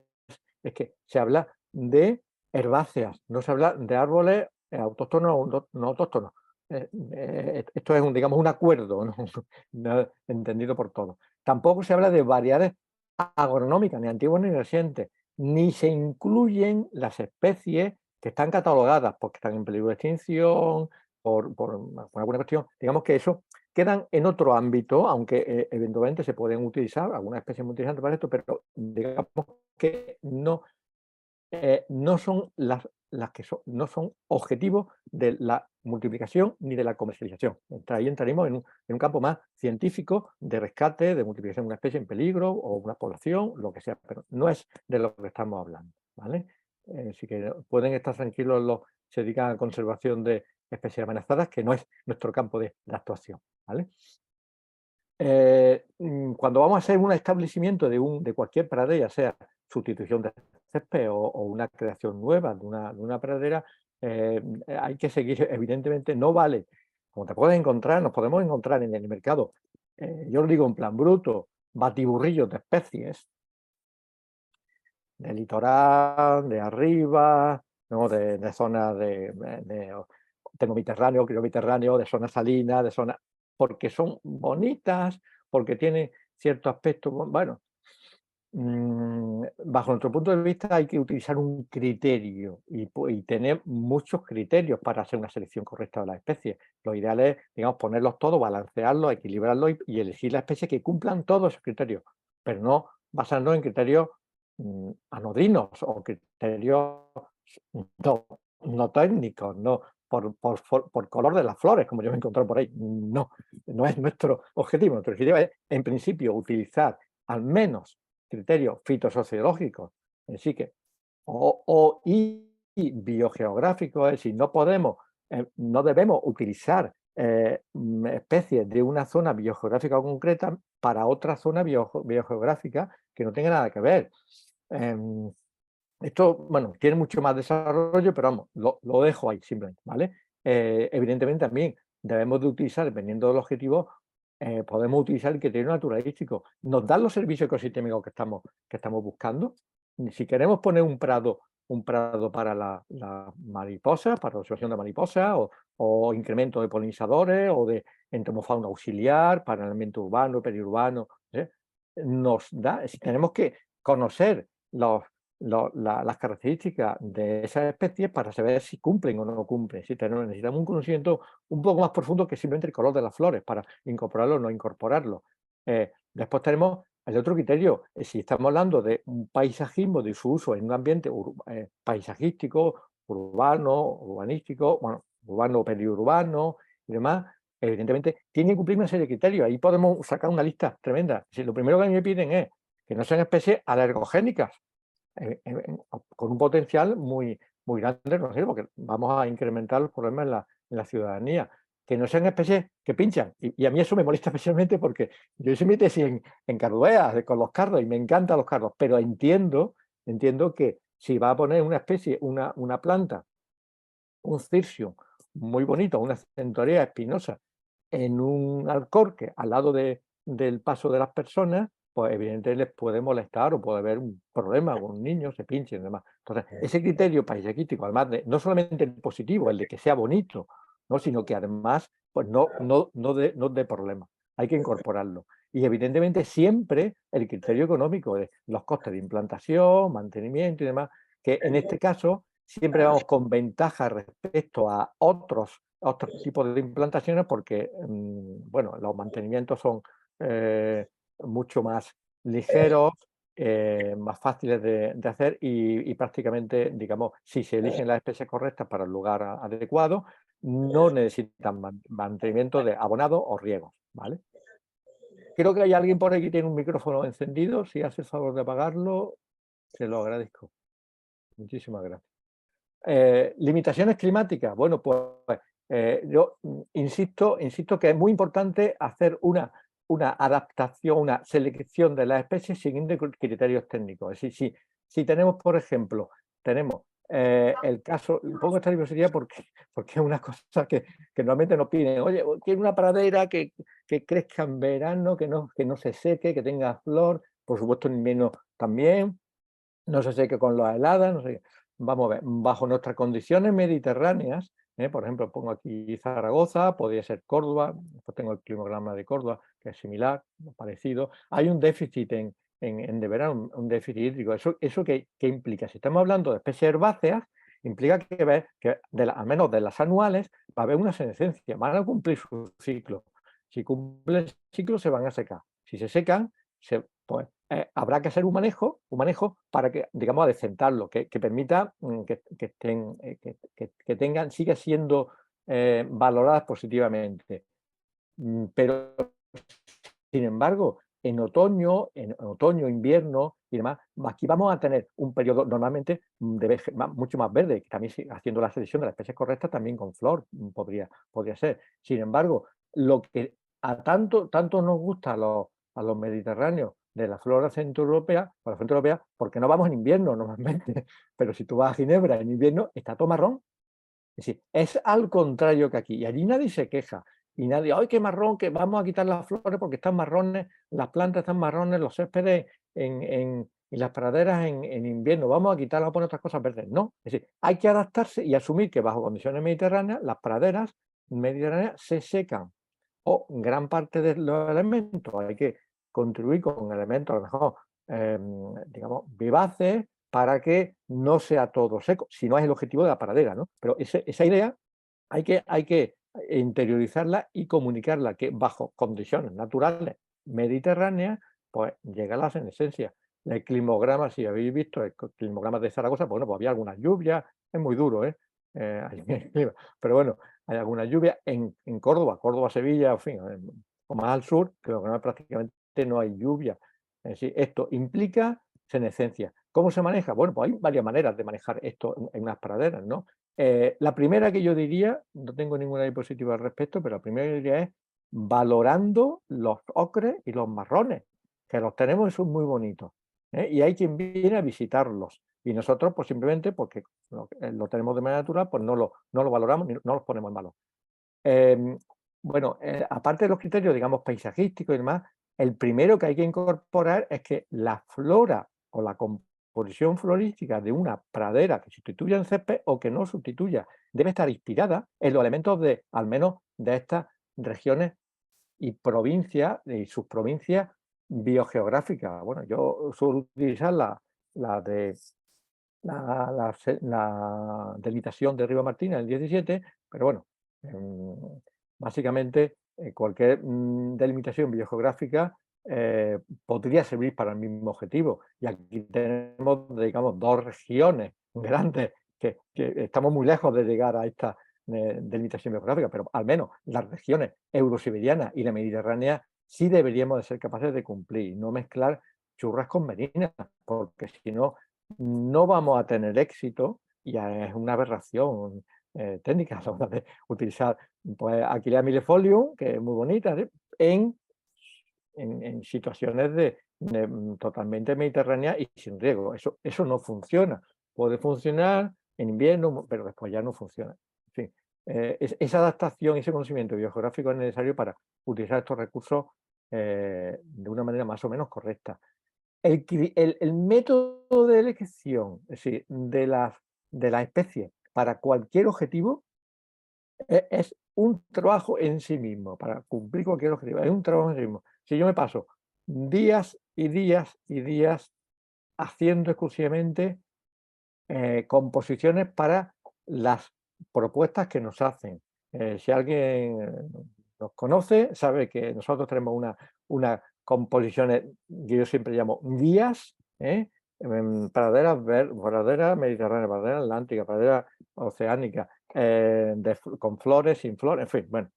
es que se habla de herbáceas, no se habla de árboles autóctonos o no autóctonos. Esto es digamos, un acuerdo, ¿no? Entendido por todos. Tampoco se habla de variedades agronómicas, ni antiguas ni recientes, ni se incluyen las especies que están catalogadas porque están en peligro de extinción, por alguna cuestión. Digamos que eso quedan en otro ámbito, aunque eventualmente se pueden utilizar, algunas especies muy interesantes para esto, pero digamos que no son las que no son objetivos de la multiplicación ni de la comercialización. Ahí entraremos en un campo más científico de rescate, de multiplicación de una especie en peligro o una población, lo que sea, pero no es de lo que estamos hablando, ¿vale? Así que pueden estar tranquilos los que se dedican a conservación de especies amenazadas, que no es nuestro campo de actuación, ¿vale? Cuando vamos a hacer un establecimiento de cualquier pradera, sea sustitución de césped o una creación nueva de una pradera, hay que seguir, evidentemente, no vale. Como te puedes encontrar, nos podemos encontrar en el mercado, yo lo digo en plan bruto, batiburrillos de especies, de litoral, de arriba, ¿no? de zonas tengo mediterráneo, criomediterráneo, de zonas salinas, de zonas, porque son bonitas, porque tienen cierto aspecto, bueno, bajo nuestro punto de vista hay que utilizar un criterio y tener muchos criterios para hacer una selección correcta de las especies. Lo ideal es, digamos, ponerlos todos, balancearlos, equilibrarlos y elegir las especies que cumplan todos esos criterios, pero no basarnos en criterios anodinos o criterios no, no técnicos, no por color de las flores, como yo me he encontrado por ahí. No, no es nuestro objetivo. Nuestro objetivo es, en principio, utilizar al menos criterios fitosociológicos, así que, y biogeográficos, es decir, no podemos, no debemos utilizar especies de una zona biogeográfica concreta para otra zona biogeográfica que no tenga nada que ver. Esto, bueno, tiene mucho más desarrollo, pero vamos, lo dejo ahí simplemente, ¿vale? Evidentemente también debemos de utilizar, dependiendo del objetivo, podemos utilizar el criterio naturalístico. ¿Nos dan los servicios ecosistémicos que estamos buscando? Si queremos poner un prado para la mariposa, para la observación de mariposas, o incremento de polinizadores, o de entomofauna auxiliar, para el elemento urbano, periurbano, nos da, si tenemos que conocer las características de esas especies para saber si cumplen o no cumplen. Si necesitamos un conocimiento un poco más profundo que simplemente el color de las flores para incorporarlo o no incorporarlo. Después tenemos el otro criterio, si estamos hablando de un paisajismo, de su uso en un ambiente paisajístico, urbano, urbanístico, bueno, urbano, periurbano y demás, evidentemente tiene que cumplir una serie de criterios. Ahí podemos sacar una lista tremenda. Si lo primero que a mí me piden es que no sean especies alergogénicas, con un potencial muy, muy grande, porque vamos a incrementar los problemas en la ciudadanía. Que no sean especies que pinchan. Y a mí eso me molesta especialmente porque yo hice mi tesis en cardueas, con los cardos, y me encantan los cardos, pero entiendo que si va a poner una especie, una planta, un circio muy bonito, una centaurea espinosa, en un alcorque al lado del paso de las personas, pues evidentemente les puede molestar o puede haber un problema con un niño, se pinche y demás. Entonces, ese criterio paisajístico, además de no solamente el positivo, el de que sea bonito, ¿no? Sino que además pues no dé problema. Hay que incorporarlo. Y evidentemente siempre el criterio económico de los costes de implantación, mantenimiento y demás, que en este caso siempre vamos con ventaja respecto a otros tipos de implantaciones porque, bueno, los mantenimientos son mucho más ligeros, más fáciles de hacer y prácticamente, digamos, si se eligen las especies correctas para el lugar adecuado, no necesitan mantenimiento de abonado o riegos, ¿vale? Creo que hay alguien por ahí que tiene un micrófono encendido. Si hace el favor de apagarlo, se lo agradezco. Muchísimas gracias. Limitaciones climáticas. Bueno, pues yo insisto que es muy importante hacer una adaptación, una selección de las especies siguiendo criterios técnicos. Es decir, si tenemos, por ejemplo, tenemos el caso, pongo esta diversidad porque es una cosa que normalmente nos piden, oye, quiero una pradera que crezca en verano, que no se seque, que tenga flor, por supuesto en invierno también, no se seque con las heladas, no sé. Vamos a ver, bajo nuestras condiciones mediterráneas, por ejemplo, pongo aquí Zaragoza, podría ser Córdoba, después tengo el climograma de Córdoba, que es similar, parecido. Hay un déficit de verano, un déficit hídrico. ¿Eso qué implica? Si estamos hablando de especies herbáceas, implica que al menos de las anuales va a haber una senescencia, van a cumplir su ciclo. Si cumplen el ciclo, se van a secar. Si se secan, pues habrá que hacer un manejo para que, digamos, adecentarlo, que permita que tengan, siga siendo valoradas positivamente. Pero, sin embargo, en otoño, invierno y demás, aquí vamos a tener un periodo normalmente mucho más verde, que también haciendo la selección de las especies correctas, también con flor podría ser. Sin embargo, lo que a tanto nos gusta a los mediterráneos de la flora centroeuropea, porque no vamos en invierno normalmente, pero si tú vas a Ginebra en invierno, está todo marrón. Es decir, es al contrario que aquí. Y allí nadie se queja. Y nadie, ¡ay, qué marrón! Que vamos a quitar las flores porque están marrones, las plantas están marrones, los céspedes en las praderas en invierno. Vamos a quitarlas, a poner otras cosas verdes. No. Es decir, hay que adaptarse y asumir que bajo condiciones mediterráneas, las praderas mediterráneas se secan. O gran parte de los elementos hay que contribuir con elementos, a lo mejor digamos, vivaces para que no sea todo seco, si no es el objetivo de la pradera, ¿no? Pero esa idea hay que interiorizarla y comunicarla, que bajo condiciones naturales mediterráneas, pues llega a la senescencia. El climograma, si habéis visto el climograma de Zaragoza, bueno, pues había algunas lluvias, es muy duro, ¿eh? Pero bueno, hay algunas lluvias en Córdoba, Sevilla, en fin, o más al sur, creo que prácticamente no hay lluvia. Es decir, esto implica senescencia. ¿Cómo se maneja? Bueno, pues hay varias maneras de manejar esto en unas praderas, ¿no? La primera que yo diría, no tengo ninguna diapositiva al respecto, pero la primera que diría es valorando los ocres y los marrones, que los tenemos y son muy bonitos, ¿eh? Y hay quien viene a visitarlos. Y nosotros, pues simplemente, porque lo tenemos de manera natural, pues no lo valoramos ni no los ponemos en valor. Bueno, aparte de los criterios, digamos, paisajísticos y demás, el primero que hay que incorporar es que la flora o la composición florística de una pradera que sustituya en césped o que no sustituya debe estar inspirada en los elementos de, al menos, de estas regiones y provincias y subprovincias biogeográficas. Bueno, yo suelo utilizar la de la delimitación de Riva Martina el 17, pero bueno, básicamente cualquier delimitación biogeográfica podría servir para el mismo objetivo. Y aquí tenemos, digamos, dos regiones grandes que estamos muy lejos de llegar a esta delimitación biográfica, pero al menos las regiones eurosiberiana y la mediterránea sí deberíamos de ser capaces de cumplir, no mezclar churras con merinas, porque si no, no vamos a tener éxito y es una aberración técnica a la hora de utilizar pues, Aquilea millefolium, que es muy bonita, en situaciones totalmente mediterráneas y sin riego. Eso no funciona. Puede funcionar en invierno, pero después ya no funciona. En fin, esa adaptación y ese conocimiento biogeográfico es necesario para utilizar estos recursos de una manera más o menos correcta. El método de elección, es decir, de las especies para cualquier objetivo es un trabajo en sí mismo, para cumplir cualquier objetivo, es un trabajo en sí mismo. Si yo me paso días y días y días haciendo exclusivamente composiciones para las propuestas que nos hacen. Si alguien nos conoce, sabe que nosotros tenemos una composiciones que yo siempre llamo guías, praderas mediterráneas, praderas atlánticas, praderas oceánicas, con flores, sin flores, en fin, bueno,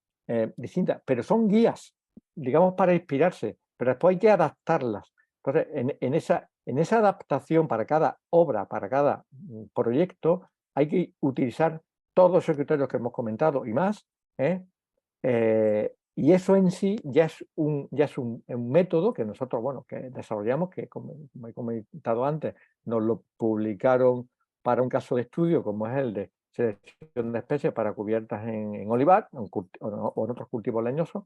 distintas, pero son guías, digamos, para inspirarse, pero después hay que adaptarlas. Entonces, en esa adaptación para cada obra, para cada proyecto, hay que utilizar todos esos criterios que hemos comentado y más, y eso en sí ya es un método que nosotros, bueno, que desarrollamos, que como he comentado antes, nos lo publicaron para un caso de estudio, como es el de selección de especies para cubiertas en olivar o en otros cultivos leñosos,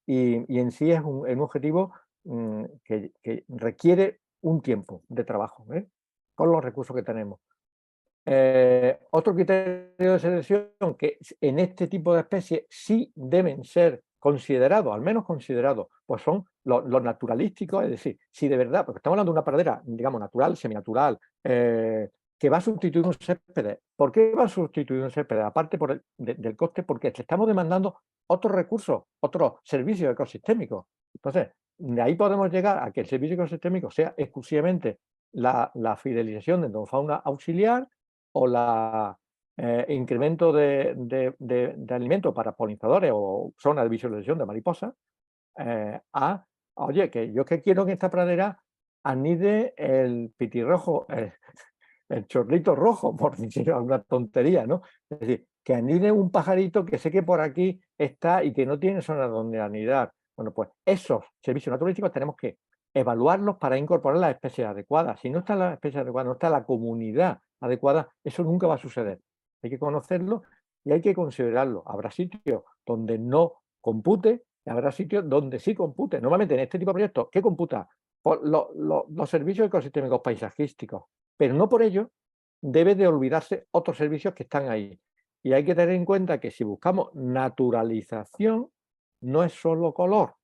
y en sí es un objetivo que requiere un tiempo de trabajo, con los recursos que tenemos. Otro criterio de selección que en este tipo de especies sí deben ser considerados, al menos considerados, pues son los naturalísticos, es decir, si de verdad, porque estamos hablando de una pradera, digamos, natural, seminatural, que va a sustituir un césped. ¿Por qué va a sustituir un césped? Aparte del coste, porque le estamos demandando otros recursos, otros servicios ecosistémicos. Entonces, de ahí podemos llegar a que el servicio ecosistémico sea exclusivamente la fidelización de endofauna auxiliar o la incremento de alimentos para polinizadores o zonas de visualización de mariposas, oye, que yo que quiero que esta pradera anide el pitirrojo, el chorlito rojo, por decir alguna tontería, ¿no? Es decir, que anide un pajarito que sé que por aquí está y que no tiene zona donde anidar. Bueno, pues esos servicios naturalísticos tenemos que evaluarlos para incorporar las especies adecuadas. Si no está la especie adecuada, no está la comunidad adecuada, eso nunca va a suceder. Hay que conocerlo y hay que considerarlo. Habrá sitios donde no compute y habrá sitios donde sí compute. Normalmente en este tipo de proyectos, ¿qué computa? Por los servicios ecosistémicos paisajísticos, pero no por ello debe de olvidarse otros servicios que están ahí. Y hay que tener en cuenta que si buscamos naturalización, no es solo color.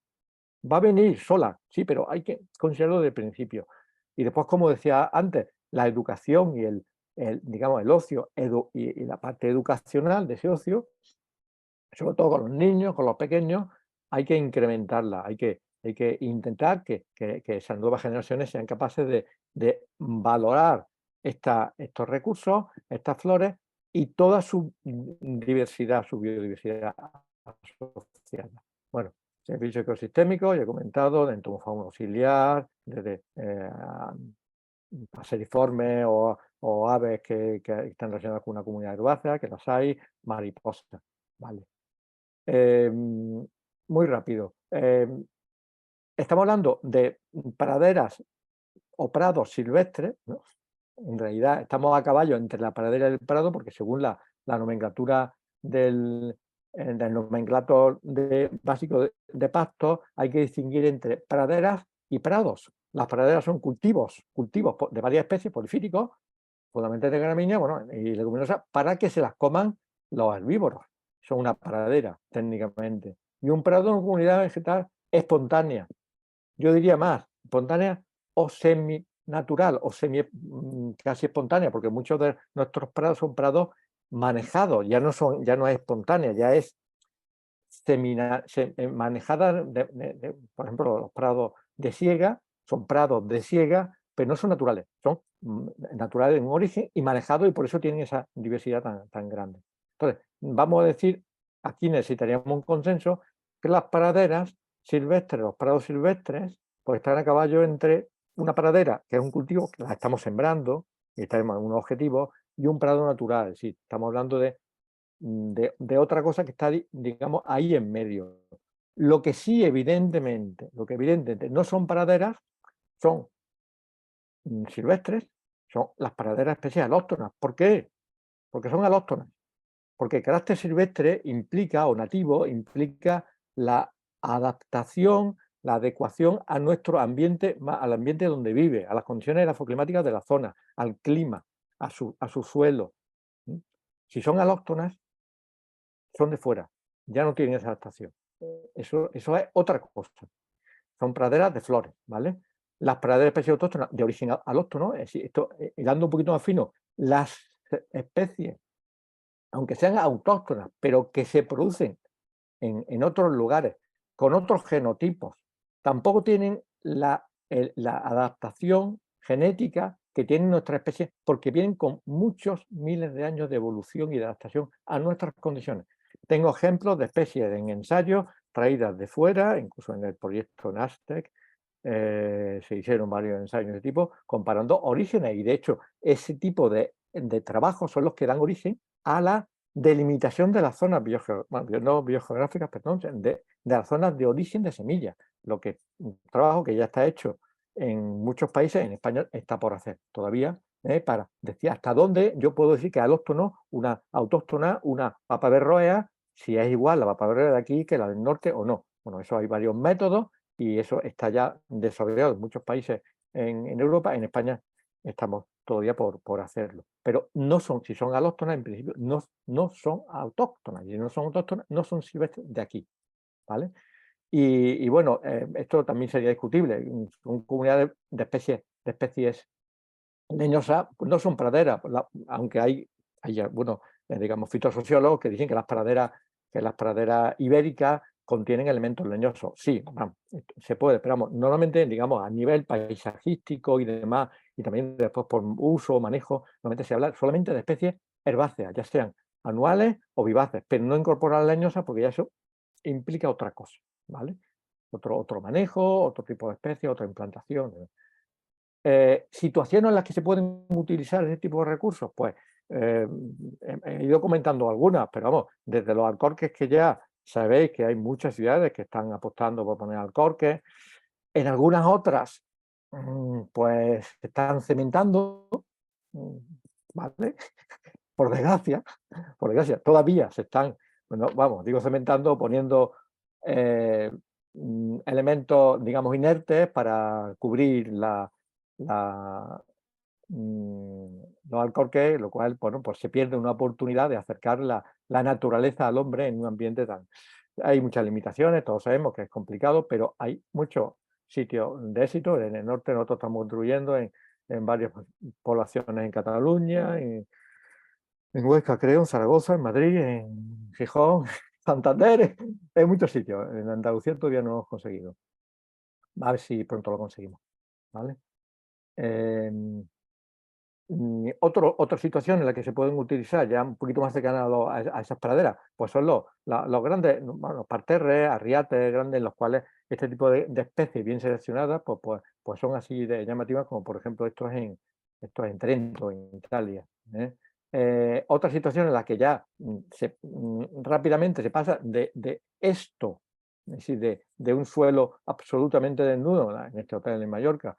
Va a venir sola, sí, pero hay que considerarlo de principio. Y después, como decía antes, la educación y digamos, el ocio y la parte educacional de ese ocio, sobre todo con los niños, con los pequeños, hay que incrementarla, hay que intentar que esas nuevas generaciones sean capaces de valorar estos recursos, estas flores y toda su diversidad, su biodiversidad asociada. Bueno, servicios ecosistémicos, ya he comentado, de entomofauna auxiliar, desde paseriformes o aves que están relacionadas con una comunidad herbácea, que las hay, mariposas, ¿vale? Muy rápido. Estamos hablando de praderas o prados silvestres, ¿no? En realidad estamos a caballo entre la pradera y el prado porque según la nomenclatura del nomenclator básico de pastos hay que distinguir entre praderas y prados. Las praderas son cultivos de varias especies polifíticos, fundamentalmente de gramíneas, bueno, y leguminosas, para que se las coman los herbívoros. Son una pradera, técnicamente. Y un prado es una comunidad vegetal espontánea. Yo diría más, espontánea o semi-natural, o casi espontánea, porque muchos de nuestros prados son prados manejados, ya no es espontánea, ya es manejada, por ejemplo, los prados de siega, son prados de siega, pero no son naturales, son naturales en origen y manejados y por eso tienen esa diversidad tan grande. Entonces, vamos a decir, aquí necesitaríamos un consenso, que las praderas silvestres, los prados silvestres, pues están a caballo entre una pradera, que es un cultivo, que la estamos sembrando, y tenemos un objetivo, y un prado natural, es decir, estamos hablando de otra cosa que está, digamos, ahí en medio. Lo que sí, evidentemente, no son praderas, son silvestres, son las praderas especies alóctonas. ¿Por qué? Porque son alóctonas. Porque el carácter silvestre implica, o nativo, implica la adaptación, la adecuación a nuestro ambiente, al ambiente donde vive, a las condiciones edafoclimáticas de la zona, al clima, a su suelo. Si son alóctonas, son de fuera, ya no tienen esa adaptación. Eso es otra cosa. Son praderas de flores, ¿vale? Las praderas de especies autóctonas de origen alóctono, es decir, esto, dando un poquito más fino, las especies, aunque sean autóctonas, pero que se producen en otros lugares, con otros genotipos, tampoco tienen la adaptación genética que tienen nuestras especies, porque vienen con muchos miles de años de evolución y de adaptación a nuestras condiciones. Tengo ejemplos de especies en ensayos traídas de fuera, incluso en el proyecto NASTEC, se hicieron varios ensayos de tipo, comparando orígenes, y de hecho ese tipo de trabajos son los que dan origen a la delimitación de las zonas no biogeográficas, perdón, de las zonas de origen de semillas, un trabajo que ya está hecho en muchos países, en España está por hacer todavía, para decir hasta dónde yo puedo decir que alóctono, una autóctona, una papaverroea, si es igual la papaverroea de aquí que la del norte o no. Bueno, eso hay varios métodos y eso está ya desarrollado en muchos países en Europa. En España estamos todavía por hacerlo. Pero no son, si son alóctonas, en principio, no son autóctonas. Y no son autóctonas, no son silvestres de aquí, ¿vale? Y bueno, esto también sería discutible. Son comunidades de especies leñosas, no son praderas, aunque hay bueno, digamos, fitosociólogos que dicen que las praderas ibéricas contienen elementos leñosos. Sí, vamos, se puede, pero vamos, normalmente, digamos, a nivel paisajístico y demás, y también después por uso o manejo, normalmente se habla solamente de especies herbáceas, ya sean anuales o vivaces, pero no incorporar leñosas porque ya eso implica otra cosa, ¿vale? Otro manejo, otro tipo de especies, otra implantación. Situaciones en las que se pueden utilizar ese tipo de recursos, pues he ido comentando algunas, pero vamos, desde los alcorques que ya sabéis que hay muchas ciudades que están apostando por poner alcorques, en algunas otras pues se están cementando, ¿vale? Por desgracia, todavía se están, bueno, vamos, digo cementando, poniendo elementos, digamos, inertes para cubrir los alcorques, lo cual, bueno, pues se pierde una oportunidad de acercar la naturaleza al hombre en un ambiente tan... Hay muchas limitaciones, todos sabemos que es complicado, pero hay muchos sitios de éxito. En el norte nosotros estamos construyendo en varias poblaciones en Cataluña, en Huesca, creo, en Zaragoza, en Madrid, en Gijón, Santander, en muchos sitios. En Andalucía todavía no lo hemos conseguido. A ver si pronto lo conseguimos, ¿vale? Otra situación en la que se pueden utilizar, ya un poquito más cercana a esas praderas, pues son los grandes, bueno, parterres, arriates grandes, en los cuales este tipo de especies bien seleccionadas, pues son así de llamativas, como por ejemplo esto es en Trento, en Italia, ¿eh? Otra situación en la que ya rápidamente se pasa de esto, es decir, de un suelo absolutamente desnudo, en este hotel en Mallorca,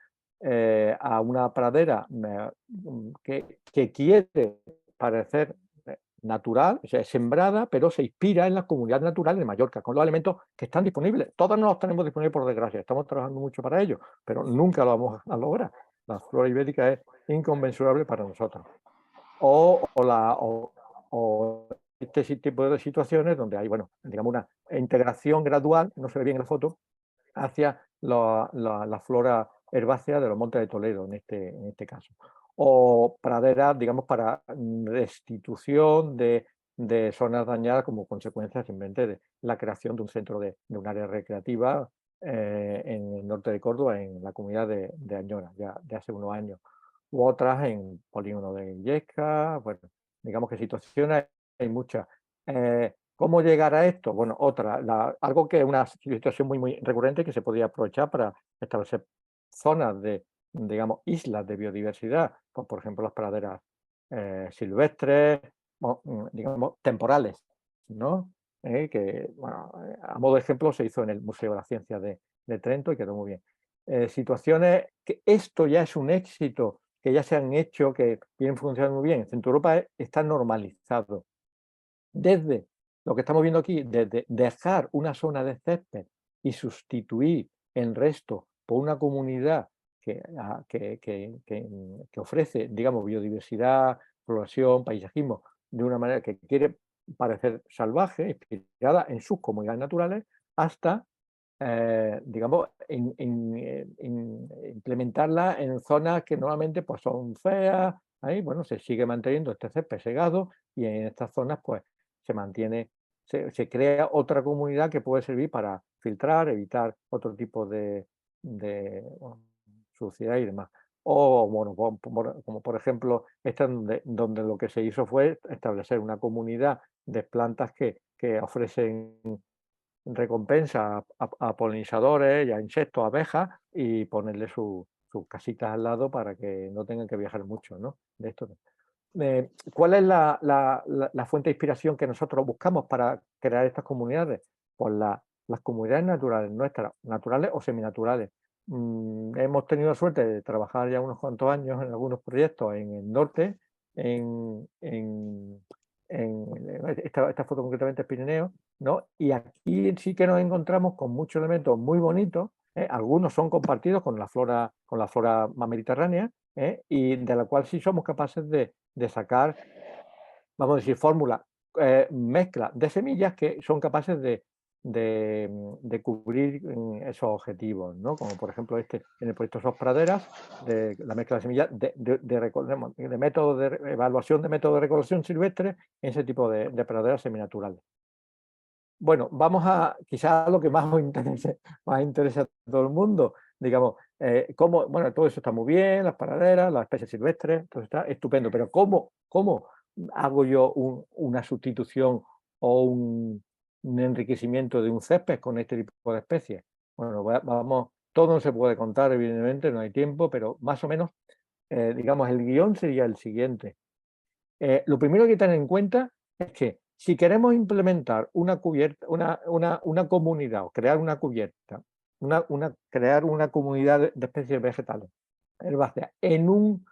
a una pradera que quiere parecer natural, o sea, es sembrada, pero se inspira en las comunidades naturales de Mallorca, con los elementos que están disponibles. Todos no los tenemos disponibles, por desgracia, estamos trabajando mucho para ello, pero nunca lo vamos a lograr. La flora ibérica es inconmensurable para nosotros. O este tipo de situaciones donde hay, bueno, digamos, una integración gradual, no se ve bien en la foto, hacia la flora herbácea de los Montes de Toledo, en este caso. O praderas, digamos, para restitución de zonas dañadas como consecuencia simplemente de la creación de un centro de un área recreativa en el norte de Córdoba, en la comunidad de Añora, ya de hace unos años. U otras en Polígono de Illescas, bueno, digamos que situaciones hay muchas. ¿Cómo llegar a esto? Bueno, algo que es una situación muy recurrente que se podría aprovechar para establecer zonas digamos, islas de biodiversidad, pues, por ejemplo, las praderas silvestres, digamos, temporales, ¿no? Que, bueno, a modo de ejemplo se hizo en el Museo de la Ciencia de Trento y quedó muy bien. Situaciones que esto ya es un éxito, que ya se han hecho, que vienen funcionando muy bien. En Centro Europa está normalizado. Desde lo que estamos viendo aquí, desde dejar una zona de césped y sustituir el resto por una comunidad que ofrece, digamos, biodiversidad, floración, paisajismo, de una manera que quiere parecer salvaje, inspirada en sus comunidades naturales, hasta, digamos, implementarla en zonas que normalmente pues, son feas. Ahí, bueno, se sigue manteniendo este césped segado y en estas zonas, pues, se mantiene, se crea otra comunidad que puede servir para filtrar, evitar otro tipo bueno, suciedad y demás. O, bueno, como por ejemplo, esta donde lo que se hizo fue establecer una comunidad de plantas que ofrecen recompensa a polinizadores y a insectos, abejas, y ponerle sus casitas al lado para que no tengan que viajar mucho, ¿no? De esto. ¿Cuál es la fuente de inspiración que nosotros buscamos para crear estas comunidades? Pues las comunidades naturales nuestras, naturales o seminaturales. Hemos tenido la suerte de trabajar ya unos cuantos años en algunos proyectos en el norte, esta foto concretamente es Pirineo, ¿no? Y aquí sí que nos encontramos con muchos elementos muy bonitos, algunos son compartidos con la flora más mediterránea, y de la cual sí somos capaces de sacar, vamos a decir, fórmulas, mezcla de semillas que son capaces de cubrir esos objetivos, ¿no? Como por ejemplo en el proyecto SOS Praderas, de la mezcla de semillas de método de evaluación de método de recolección silvestre en ese tipo de praderas seminaturales. Bueno, vamos a quizás lo que más nos interesa a todo el mundo, digamos, bueno, todo eso está muy bien, las praderas, las especies silvestres, todo está estupendo, pero ¿cómo hago yo una sustitución o un enriquecimiento de un césped con este tipo de especies? Bueno, vamos, todo no se puede contar, evidentemente, no hay tiempo, pero más o menos, digamos, el guión sería el siguiente. Lo primero que hay que tener en cuenta es que si queremos implementar una cubierta, una comunidad o crear una cubierta, crear una comunidad de especies vegetales herbáceas en un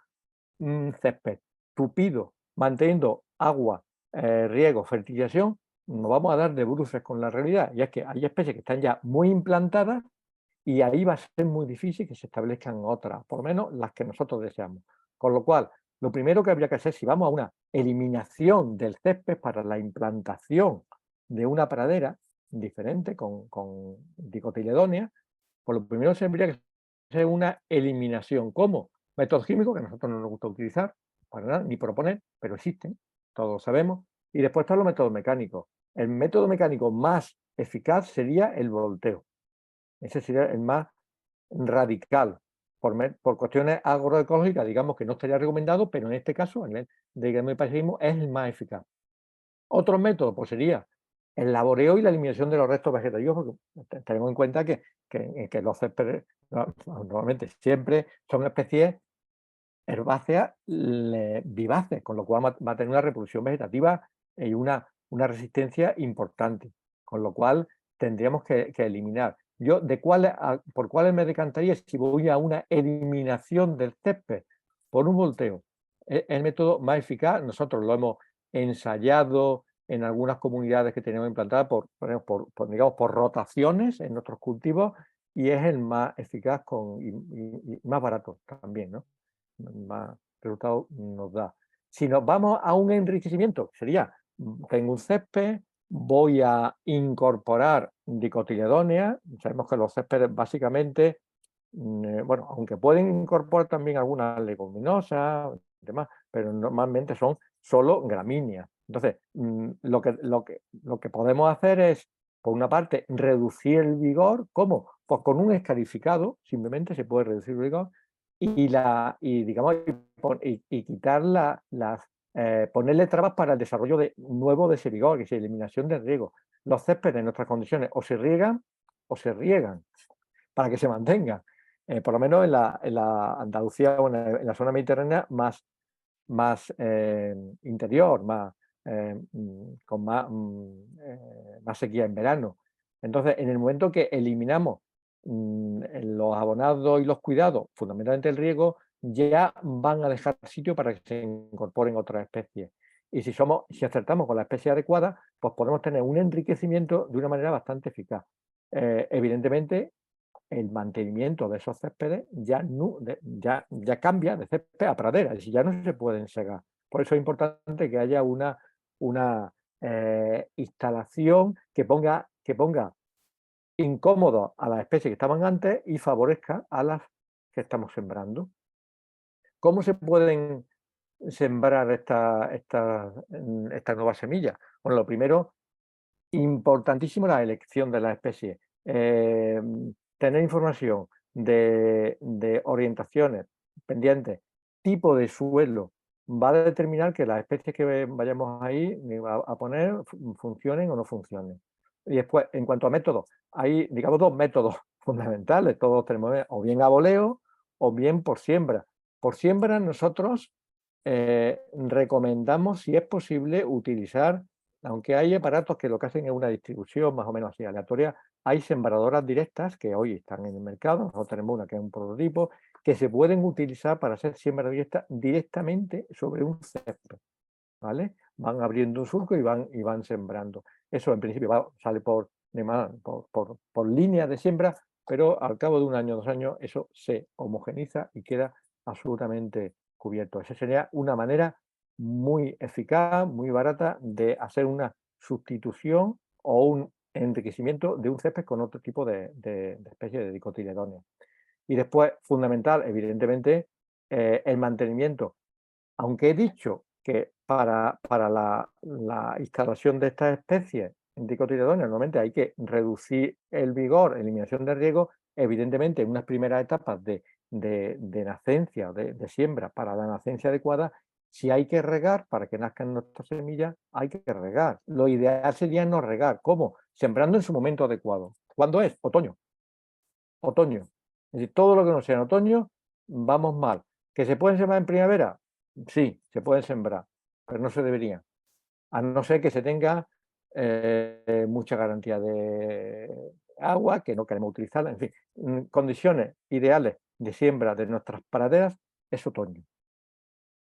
césped tupido, manteniendo agua, riego, fertilización, nos vamos a dar de bruces con la realidad. Y es que hay especies que están ya muy implantadas y ahí va a ser muy difícil que se establezcan otras, por lo menos las que nosotros deseamos. Con lo cual, lo primero que habría que hacer, si vamos a una eliminación del césped para la implantación de una pradera diferente, con dicotiledónea, Pues lo primero tendría que ser una eliminación. ¿Cómo? Métodos químicos que a nosotros no nos gusta utilizar, para nada, ni proponer, pero existen, todos lo sabemos. Y después están los métodos mecánicos. El método mecánico más eficaz sería el volteo. Ese sería el más radical. Por cuestiones agroecológicas, digamos que no estaría recomendado, pero en este caso, a nivel de paisajísmo, es el más eficaz. Otro método pues sería el laboreo y la eliminación de los restos vegetativos, porque tenemos en cuenta que los céspedes normalmente siempre son especies herbáceas vivaces, con lo cual va a tener una reproducción vegetativa y una resistencia importante, con lo cual tendríamos que eliminar. Yo, ¿por cuáles me decantaría? Si voy a una eliminación del césped por un volteo, es el método más eficaz. Nosotros lo hemos ensayado en algunas comunidades que tenemos implantadas digamos, por rotaciones en nuestros cultivos, y es el más eficaz y más barato también, ¿no? Más resultado nos da. Si nos vamos a un enriquecimiento, sería, tengo un césped, voy a incorporar dicotiledóneas. Sabemos que los céspedes básicamente, bueno, aunque pueden incorporar también algunas leguminosas, demás, pero normalmente son solo gramíneas. Entonces, lo que podemos hacer es, por una parte, reducir el vigor. ¿Cómo? Pues con un escarificado, simplemente se puede reducir el vigor digamos, quitar ponerle trabas para el desarrollo nuevo de ese vigor, que es eliminación de riego. Los céspedes en nuestras condiciones o se riegan para que se mantengan. Por lo menos en la Andalucía o en la zona mediterránea más interior, con más sequía en verano. Entonces, en el momento que eliminamos los abonados y los cuidados, fundamentalmente el riego, ya van a dejar sitio para que se incorporen otras especies. Y si acertamos con la especie adecuada, pues podemos tener un enriquecimiento de una manera bastante eficaz. Evidentemente, el mantenimiento de esos céspedes ya cambia de césped a pradera, es decir, ya no se pueden segar. Por eso es importante que haya una instalación que ponga incómodo a las especies que estaban antes y favorezca a las que estamos sembrando. ¿Cómo se pueden sembrar estas nuevas semillas? Bueno, lo primero, importantísimo, la elección de la especie. Tener información de orientaciones pendientes, tipo de suelo, va a determinar que las especies que vayamos ahí a poner funcionen o no funcionen. Y después, en cuanto a métodos, hay, digamos, dos métodos fundamentales. Todos tenemos o bien a voleo o bien por siembra. Por siembra nosotros recomendamos, si es posible, utilizar, aunque hay aparatos que lo que hacen es una distribución más o menos así aleatoria, hay sembradoras directas que hoy están en el mercado. Nosotros tenemos una que es un prototipo, que se pueden utilizar para hacer siembra directa directamente sobre un césped, ¿vale? Van abriendo un surco y van sembrando. Eso en principio sale por línea de siembra, pero al cabo de un año, 2 años, eso se homogeniza y queda absolutamente cubierto. Esa sería una manera muy eficaz, muy barata de hacer una sustitución o un enriquecimiento de un césped con otro tipo de especie de dicotiledóneas. Y después, fundamental, evidentemente, el mantenimiento. Aunque he dicho que para la instalación de estas especies en dicotiledóneas normalmente hay que reducir el vigor, eliminación de riego, evidentemente en unas primeras etapas de nacencia, de siembra para la nacencia adecuada, si hay que regar para que nazcan nuestras semillas, hay que regar. Lo ideal sería no regar. ¿Cómo? Sembrando en su momento adecuado. ¿Cuándo es? Otoño. Otoño. Es decir, todo lo que no sea en otoño, vamos mal. ¿Que se pueden sembrar en primavera? Sí, se pueden sembrar, pero no se debería. A no ser que se tenga mucha garantía de agua, que no queremos utilizarla. En fin, condiciones ideales de siembra de nuestras praderas es otoño.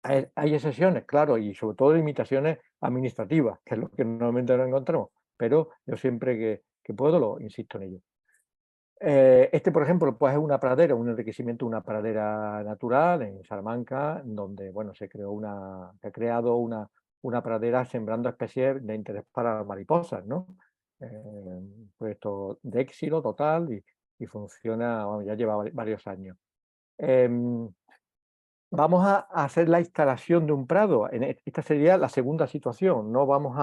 Hay excepciones, claro, y sobre todo limitaciones administrativas, que es lo que normalmente nos encontramos, pero yo siempre que puedo lo insisto en ello. Por ejemplo, pues es una pradera, un enriquecimiento de una pradera natural en Salamanca, donde bueno, se ha creado una pradera sembrando especies de interés para las mariposas, ¿no? Proyecto de éxito total y funciona, vamos, ya lleva varios años. Em, Vamos a hacer la instalación de un prado. Esta sería la segunda situación. No vamos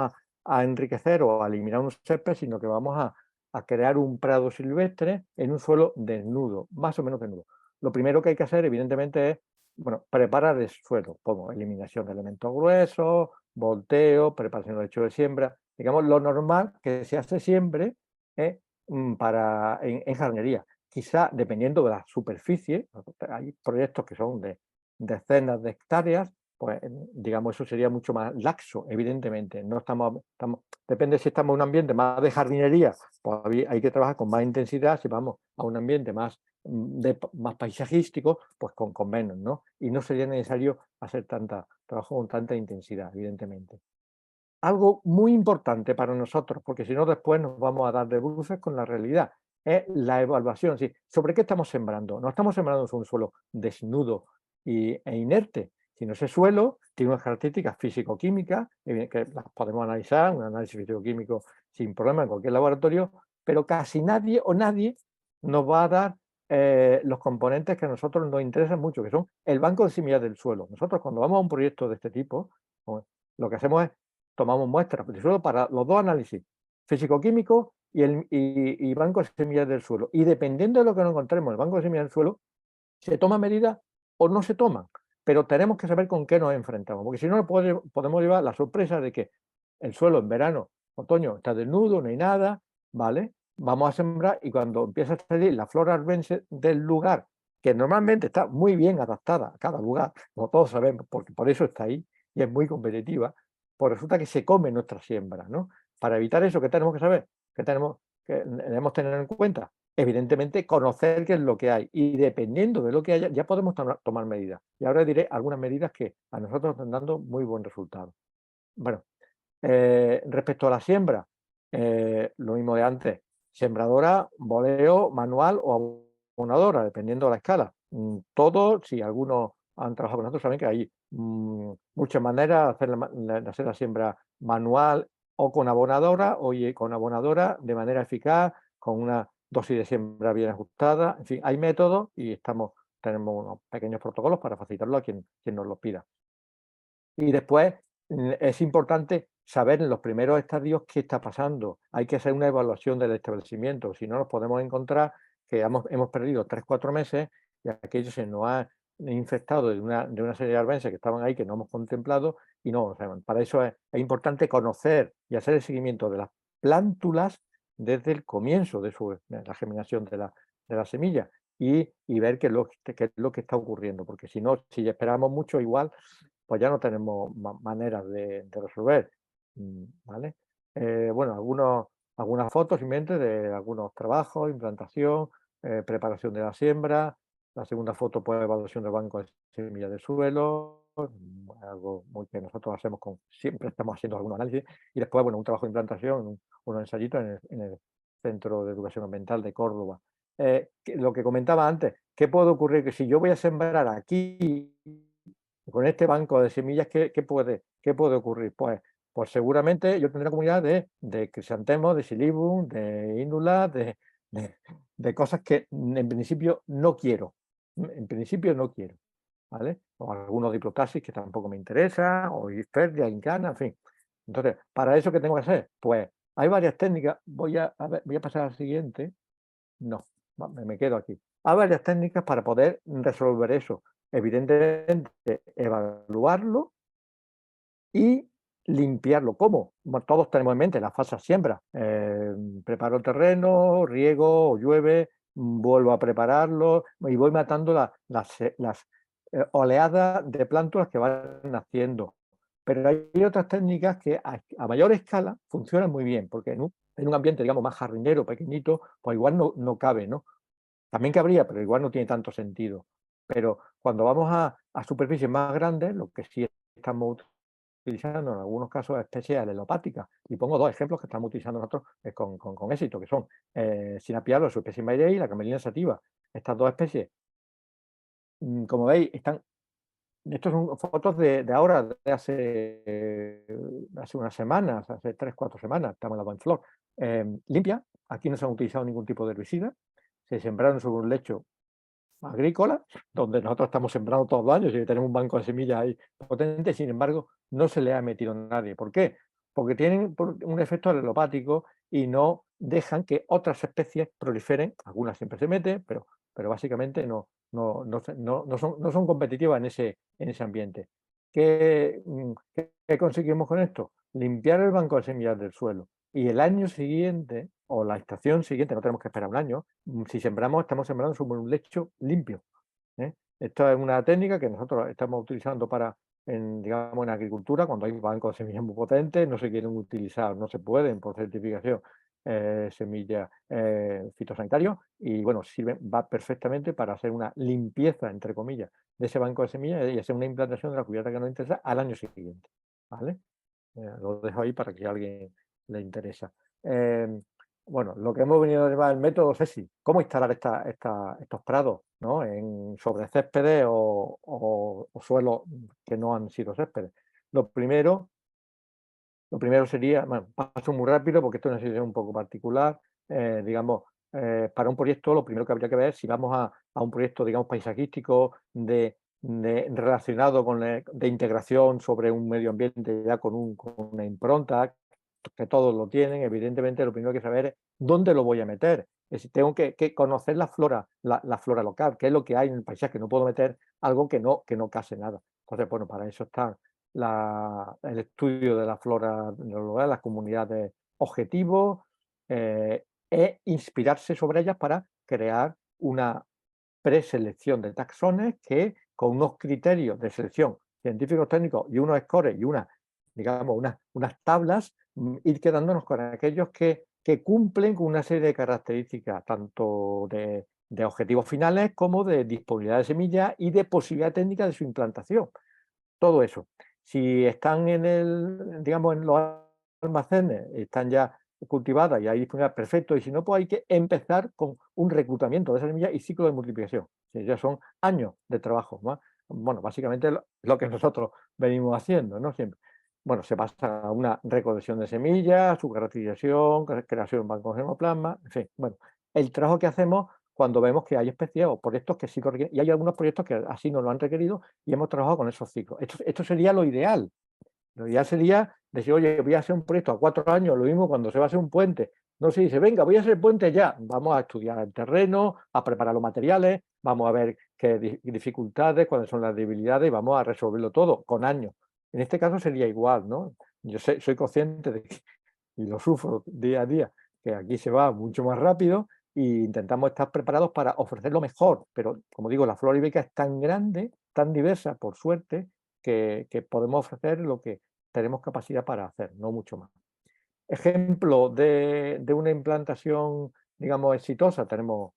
a enriquecer o a eliminar un césped, sino que vamos a crear un prado silvestre en un suelo desnudo, más o menos desnudo. Lo primero que hay que hacer, evidentemente, es bueno, preparar el suelo, como eliminación de elementos gruesos, volteo, preparación del lecho de siembra. Digamos, lo normal que se hace siempre es en jardinería. Quizá, dependiendo de la superficie, hay proyectos que son de decenas de hectáreas, pues digamos eso sería mucho más laxo, evidentemente. No depende si estamos en un ambiente más de jardinería, pues hay que trabajar con más intensidad. Si vamos a un ambiente más, más paisajístico, pues con menos, ¿no? Y no sería necesario hacer trabajo con tanta intensidad, evidentemente. Algo muy importante para nosotros, porque si no después nos vamos a dar de bruces con la realidad, es la evaluación. ¿Sí? ¿Sobre qué estamos sembrando? No estamos sembrando sobre un suelo desnudo e inerte, sino ese suelo tiene unas características físico-químicas que las podemos analizar, un análisis físico-químico sin problema en cualquier laboratorio, pero casi nadie o nadie nos va a dar los componentes que a nosotros nos interesan mucho, que son el banco de semillas del suelo. Nosotros cuando vamos a un proyecto de este tipo, pues, lo que hacemos es tomamos muestras del suelo para los dos análisis, físico-químico y banco de semillas del suelo. Y dependiendo de lo que nos encontremos en el banco de semillas del suelo, se toma medidas o no se toman. Pero tenemos que saber con qué nos enfrentamos, porque si no podemos llevar la sorpresa de que el suelo en verano, otoño, está desnudo, no hay nada, ¿vale? Vamos a sembrar y cuando empieza a salir la flora arbense del lugar, que normalmente está muy bien adaptada a cada lugar, como todos sabemos, porque por eso está ahí y es muy competitiva, pues resulta que se come nuestra siembra, ¿no? Para evitar eso, ¿qué tenemos que saber? ¿Qué debemos tener en cuenta? Evidentemente, conocer qué es lo que hay y dependiendo de lo que haya, ya podemos tomar medidas. Y ahora diré algunas medidas que a nosotros están dando muy buen resultado. Bueno, respecto a la siembra, lo mismo de antes, sembradora, boleo, manual o abonadora, dependiendo de la escala. Todo, si algunos han trabajado con nosotros, saben que hay muchas maneras de hacer la siembra manual o con abonadora, o con abonadora de manera eficaz, con una dosis de siembra bien ajustada. En fin, hay métodos y tenemos unos pequeños protocolos para facilitarlo a quien nos lo pida. Y después es importante saber en los primeros estadios qué está pasando. Hay que hacer una evaluación del establecimiento, si no nos podemos encontrar que hemos perdido 3-4 meses y aquello se nos ha infectado de una serie de arbences que estaban ahí, que no hemos contemplado y no. O sea, para eso es importante conocer y hacer el seguimiento de las plántulas desde el comienzo de la germinación de la semilla y ver qué es lo que está ocurriendo, porque si no, si esperamos mucho, igual pues ya no tenemos maneras de resolver, ¿vale? Bueno, algunas fotos simplemente de algunos trabajos, implantación, preparación de la siembra. La segunda foto, pues, evaluación del banco de semillas de suelo, algo muy que nosotros hacemos siempre estamos haciendo algún análisis. Y después, bueno, un trabajo de implantación, unos ensayitos en el Centro de Educación Ambiental de Córdoba. Lo que comentaba antes, ¿qué puede ocurrir? Que si yo voy a sembrar aquí con este banco de semillas, ¿qué puede ocurrir? Pues seguramente yo tendré una comunidad de crisantemos, de silibum, de ínula, de cosas que en principio no quiero. En principio no quiero, ¿vale? O algunos diplotaxis que tampoco me interesan, o Hisperdia, Incana, en fin. Entonces, ¿para eso qué tengo que hacer? Pues hay varias técnicas. Voy a pasar al siguiente. No, me quedo aquí. Hay varias técnicas para poder resolver eso. Evidentemente, evaluarlo y limpiarlo. ¿Cómo? Bueno, todos tenemos en mente la fase siembra. Preparo el terreno, riego o llueve, vuelvo a prepararlo y voy matando las oleadas de plántulas que van naciendo. Pero hay otras técnicas que a mayor escala funcionan muy bien, porque en un ambiente, digamos, más jardinero, pequeñito, pues igual no cabe, ¿no? También cabría, pero igual no tiene tanto sentido. Pero cuando vamos a superficies más grandes, lo que sí estamos utilizando en algunos casos especies alelopáticas. Y pongo dos ejemplos que estamos utilizando nosotros con éxito, que son Sinapialo, su especie Mairei, y la camelina sativa. Estas dos especies, como veis, estos son fotos de ahora, de hace unas semanas, hace 3-4 semanas, estamos en la Buen Flor. Limpia, aquí no se han utilizado ningún tipo de herbicida, se sembraron sobre un lecho agrícola, donde nosotros estamos sembrando todos los años y tenemos un banco de semillas ahí potente, sin embargo, no se le ha metido a nadie. ¿Por qué? Porque tienen un efecto alelopático y no dejan que otras especies proliferen. Algunas siempre se meten, pero básicamente no son competitivas en ese ambiente. ¿Qué conseguimos con esto? Limpiar el banco de semillas del suelo. Y el año siguiente, o la estación siguiente, no tenemos que esperar un año, si sembramos, estamos sembrando sobre un lecho limpio, ¿eh? Esto es una técnica que nosotros estamos utilizando digamos, en agricultura, cuando hay bancos de semillas muy potentes, no se quieren utilizar, no se pueden por certificación, semillas fitosanitarios, y bueno, va perfectamente para hacer una limpieza, entre comillas, de ese banco de semillas y hacer una implantación de la cubierta que nos interesa al año siguiente, ¿vale? Lo dejo ahí para que a alguien le interesa. Bueno, lo que hemos venido a llamar el método CESI, cómo instalar estos prados, ¿no? Sobre céspedes o suelos que no han sido céspedes. Lo primero sería, bueno, paso muy rápido porque esto es una situación un poco particular, digamos, para un proyecto lo primero que habría que ver si vamos a un proyecto, digamos, paisajístico relacionado de integración sobre un medio ambiente ya con una impronta, que todos lo tienen, evidentemente lo primero que hay que saber es dónde lo voy a meter. Es decir, tengo que conocer la flora local, qué es lo que hay en el paisaje, no puedo meter algo que no case nada. Entonces, bueno, para eso están el estudio de la flora de los lugares, las comunidades objetivos, e inspirarse sobre ellas para crear una preselección de taxones que, con unos criterios de selección científicos técnicos y unos scores y digamos, unas tablas, ir quedándonos con aquellos que cumplen con una serie de características, tanto de objetivos finales como de disponibilidad de semillas y de posibilidad técnica de su implantación. Todo eso. Si están digamos, en los almacenes, están ya cultivadas y hay disponibilidad, perfecto. Y si no, pues hay que empezar con un reclutamiento de esas semillas y ciclo de multiplicación. Ya son años de trabajo, ¿no? Bueno, básicamente lo que nosotros venimos haciendo, ¿no? Siempre. Bueno, se pasa a una recolección de semillas, su caracterización, creación de bancos de hemoplasma, en fin. Bueno, el trabajo que hacemos cuando vemos que hay especies o proyectos que sí lo requieren, y hay algunos proyectos que así no lo han requerido y hemos trabajado con esos ciclos. Esto sería lo ideal. Lo ideal sería decir, oye, voy a hacer un proyecto a 4 años, lo mismo cuando se va a hacer un puente. No se dice, venga, voy a hacer el puente ya. Vamos a estudiar el terreno, a preparar los materiales, vamos a ver qué dificultades, cuáles son las debilidades y vamos a resolverlo todo con años. En este caso sería igual, ¿no? Yo soy consciente de que, y lo sufro día a día, que aquí se va mucho más rápido e intentamos estar preparados para ofrecer lo mejor. Pero, como digo, la flora ibérica es tan grande, tan diversa, por suerte, que podemos ofrecer lo que tenemos capacidad para hacer, no mucho más. Ejemplo de una implantación, digamos, exitosa, tenemos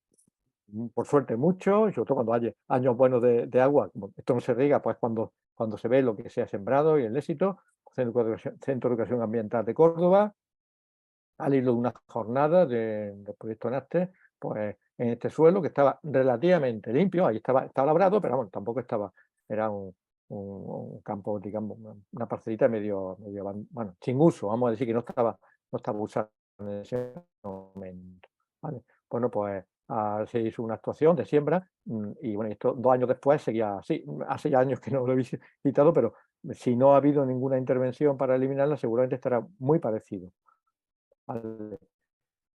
por suerte mucho, y sobre todo cuando hay años buenos de agua, como esto no se riega, pues cuando se ve lo que se ha sembrado y el éxito. Centro de Educación Ambiental de Córdoba, al hilo de una jornada del proyecto NASTE, pues en este suelo que estaba relativamente limpio, ahí estaba labrado, pero bueno, tampoco era un campo, digamos, una parcelita bueno, sin uso, vamos a decir que no estaba usado en ese momento, ¿vale? Bueno, pues se hizo una actuación de siembra, y bueno, esto 2 años después seguía así. Hace ya años que no lo he visitado, pero si no ha habido ninguna intervención para eliminarla, seguramente estará muy parecido. ¿Vale?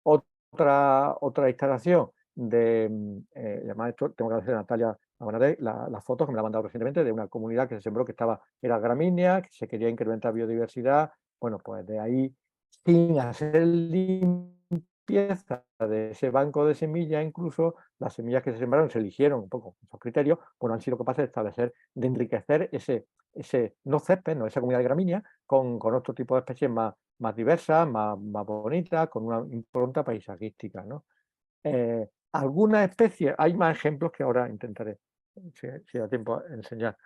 Otra instalación además esto tengo que agradecer a Natalia Abonadé, las fotos que me la ha mandado recientemente de una comunidad que se sembró, era gramínea, que se quería incrementar biodiversidad. Bueno, pues de ahí, sin hacer limpieza de ese banco de semillas, incluso las semillas que se sembraron se eligieron un poco esos criterios, bueno, han sido capaces de establecer, de enriquecer no césped, no esa comunidad de gramínea, con otro tipo de especies más diversas, más bonitas, con una impronta paisajística, ¿no? Algunas especies, hay más ejemplos que ahora intentaré, si da tiempo, a enseñar.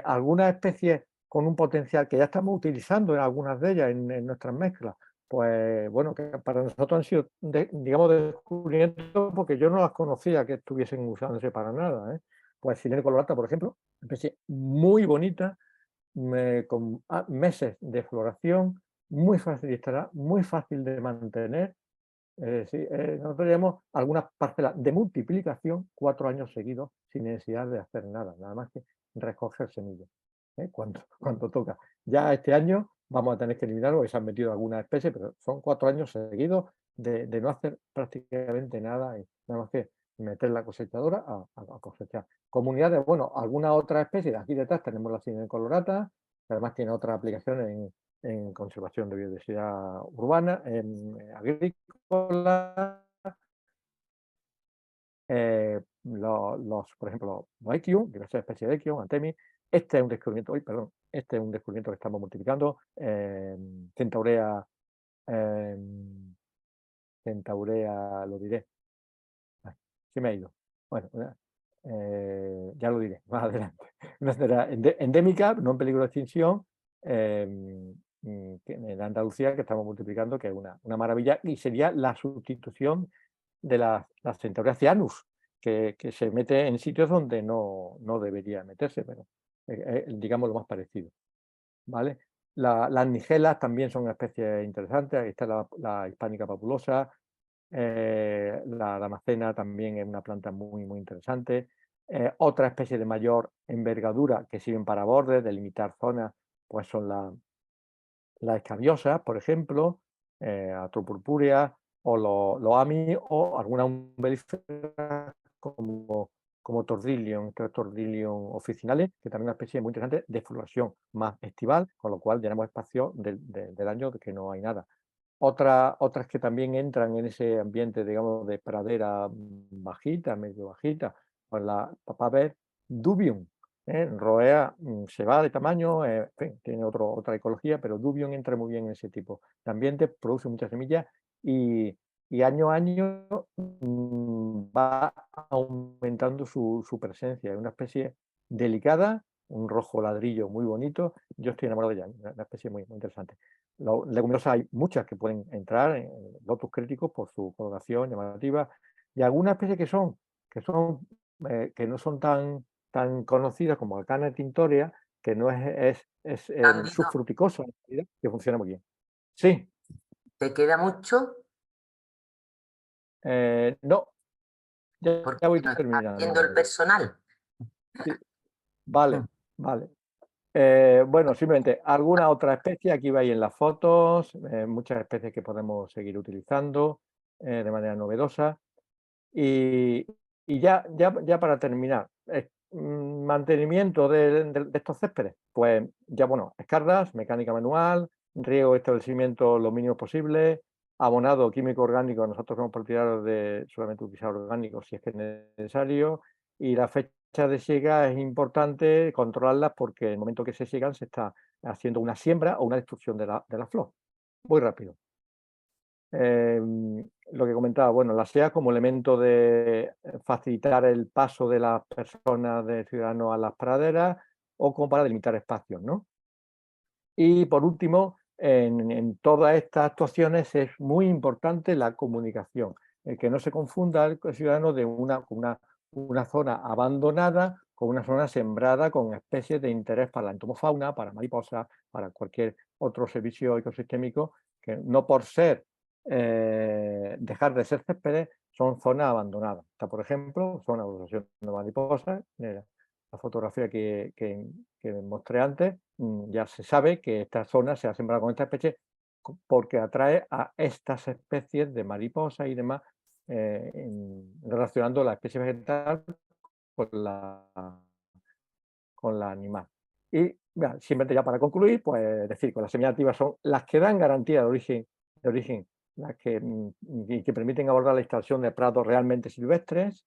Algunas especies con un potencial que ya estamos utilizando en algunas de ellas en nuestras mezclas, pues bueno, que para nosotros han sido, digamos, descubrimientos porque yo no las conocía que estuviesen usándose para nada, ¿eh? Pues Silene colorata, por ejemplo, especie muy bonita, con meses de floración, muy fácil de instalar, muy fácil de mantener, Sí, nosotros tenemos algunas parcelas de multiplicación 4 años seguidos sin necesidad de hacer nada, nada más que recoger semillas, cuando toca. Ya este año vamos a tener que eliminarlo, porque se han metido algunas especies, pero son 4 años seguidos de no hacer prácticamente nada, y nada más que meter la cosechadora a cosechar. Comunidades, bueno, alguna otra especie, aquí detrás tenemos la Cinea colorata, que además tiene otras aplicaciones en conservación de biodiversidad urbana, en agrícola, por ejemplo, los equium, diversas especies de equium, antemis. Este es un descubrimiento, perdón, este es un descubrimiento que estamos multiplicando, centaurea, centaurea, lo diré, ay, se me ha ido. Bueno, ya lo diré más adelante. Una cera endémica, no en peligro de extinción, en Andalucía, que estamos multiplicando, que es una maravilla, y sería la sustitución de la Centaurea cyanus, que se mete en sitios donde no debería meterse, pero digamos lo más parecido, ¿vale? Las nigelas también son especies interesantes, ahí está la hispánica papulosa, la damascena también es una planta muy, muy interesante. Otra especie de mayor envergadura que sirven para bordes, delimitar zonas, pues son las escabiosas, por ejemplo, Atropurpurea, o los amis, o algunas umbelíferas como Tordillion officinales, que también es una especie muy interesante de floración más estival, con lo cual tenemos espacio del año que no hay nada. Otras que también entran en ese ambiente, digamos, de pradera bajita, medio bajita, pues la papaver dubium, roea, se va de tamaño, en fin, tiene otra ecología, pero dubium entra muy bien en ese tipo de ambiente, produce muchas semillas y año a año va aumentando su presencia. Es una especie delicada, un rojo ladrillo muy bonito. Yo estoy enamorado de ella, una especie muy, muy interesante. Leguminosas hay muchas que pueden entrar en lotus críticos por su coloración llamativa, y algunas especies que no son tan conocidas como Alcana tintorea, que no es Cándido, subfruticosa, que funciona muy bien. Sí, ¿te queda mucho? no, ya Porque voy no está viendo el terminando. personal. Sí, Mm. vale, vale. Bueno, simplemente alguna otra especie, aquí veis en las fotos, muchas especies que podemos seguir utilizando de manera novedosa. Y, ya para terminar, mantenimiento de estos céspedes, pues ya bueno, escardas, mecánica manual, riego y establecimiento lo mínimo posible, abonado químico orgánico, nosotros somos partidarios de solamente utilizar orgánicos si es que es necesario, y la fecha de siega es importante controlarlas porque en el momento que se siegan se está haciendo una siembra o una destrucción de la flor. Muy rápido. Lo que comentaba, bueno, la SEA como elemento de facilitar el paso de las personas, de ciudadanos a las praderas, o como para delimitar espacios, ¿no? Y por último, en todas estas actuaciones es muy importante la comunicación, que no se confunda el ciudadano de una zona abandonada con una zona sembrada con especies de interés para la entomofauna, para mariposas, para cualquier otro servicio ecosistémico, que no por dejar de ser céspedes son zonas abandonadas. Está, por ejemplo, zona de observación de mariposas, la fotografía que mostré antes, ya se sabe que esta zona se ha sembrado con esta especie porque atrae a estas especies de mariposas y demás, relacionando la especie vegetal con la animal. Y simplemente ya para concluir, pues decir que las semillas nativas son las que dan garantía de origen, las y que permiten abordar la instalación de prados realmente silvestres.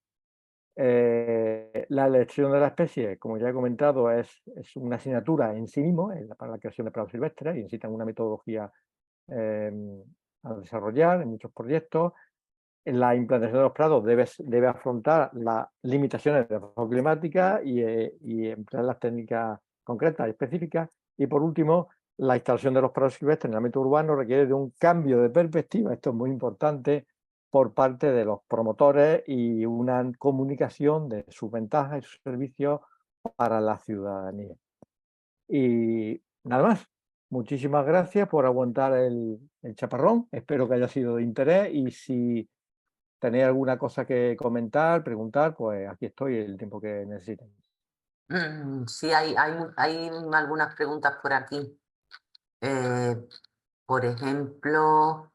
La elección de la especie, como ya he comentado, es una asignatura en sí mismo para la creación de prados silvestres y necesitan una metodología a desarrollar en muchos proyectos. En la implantación de los prados debe afrontar las limitaciones de la climática y emplear las técnicas concretas y específicas. Y por último, la instalación de los prados silvestres en el ámbito urbano requiere de un cambio de perspectiva, esto es muy importante, por parte de los promotores y una comunicación de sus ventajas y sus servicios para la ciudadanía. Y nada más. muchísimas gracias por aguantar el chaparrón. Espero que haya sido de interés y si tenéis alguna cosa que comentar, preguntar, pues aquí estoy el tiempo que necesiten. Sí, hay algunas preguntas por aquí. Por ejemplo,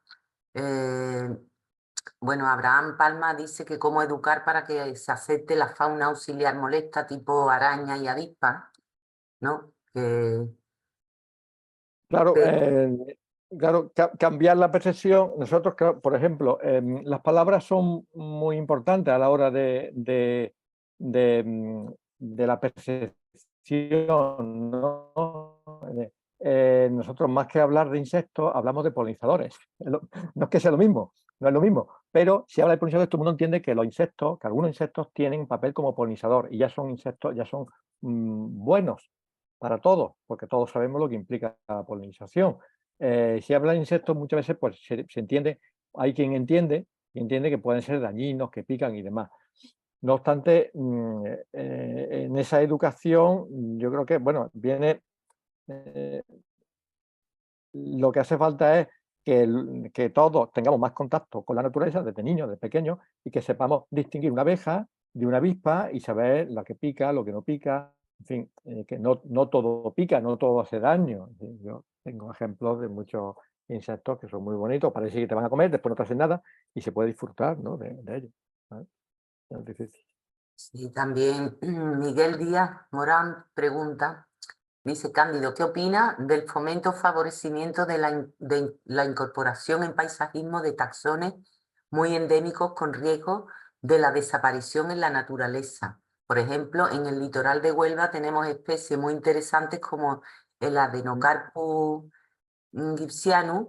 bueno, Abraham Palma dice que cómo educar para que se acepte la fauna auxiliar molesta, tipo araña y avispa, ¿no? Claro, Que- cambiar la percepción. Nosotros, por ejemplo, las palabras son muy importantes a la hora de la percepción, ¿no? Nosotros, más que hablar de insectos, hablamos de polinizadores. No es que sea lo mismo, no es lo mismo, pero si habla de polinizadores, todo el mundo entiende que los insectos, que algunos insectos tienen papel como polinizador y ya son insectos, ya son buenos para todos, porque todos sabemos lo que implica la polinización. Si habla de insectos, muchas veces pues, se entiende, hay quien entiende y entiende que pueden ser dañinos, que pican y demás. No obstante, en esa educación, yo creo que, bueno, viene, lo que hace falta es que todos tengamos más contacto con la naturaleza desde niños, desde pequeños, y que sepamos distinguir una abeja de una avispa y saber lo que pica, lo que no pica, en fin, que no todo pica, no todo hace daño. Yo tengo ejemplos de muchos insectos que son muy bonitos, parece que te van a comer, después no te hacen nada y se puede disfrutar, ¿no?, de ellos, ¿vale? Es difícil. Sí, también Miguel Díaz Morán pregunta, dice Cándido, ¿qué opina del fomento o favorecimiento de la incorporación en paisajismo de taxones muy endémicos con riesgo de la desaparición en la naturaleza? Por ejemplo, en el litoral de Huelva tenemos especies muy interesantes como el Adenocarpus gibsianus,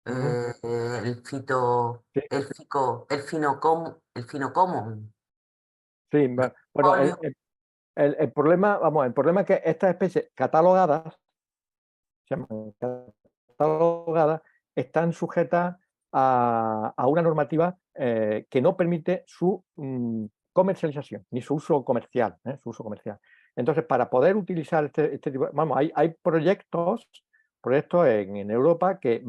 Ujú. el Sí, el finocomon, sí, bueno, polio. el problema, vamos, el problema es que estas especies catalogadas se llaman catalogadas, están sujetas a una normativa que no permite su comercialización, ni su uso comercial, su uso comercial. Entonces, para poder utilizar este tipo, vamos, hay proyectos en Europa que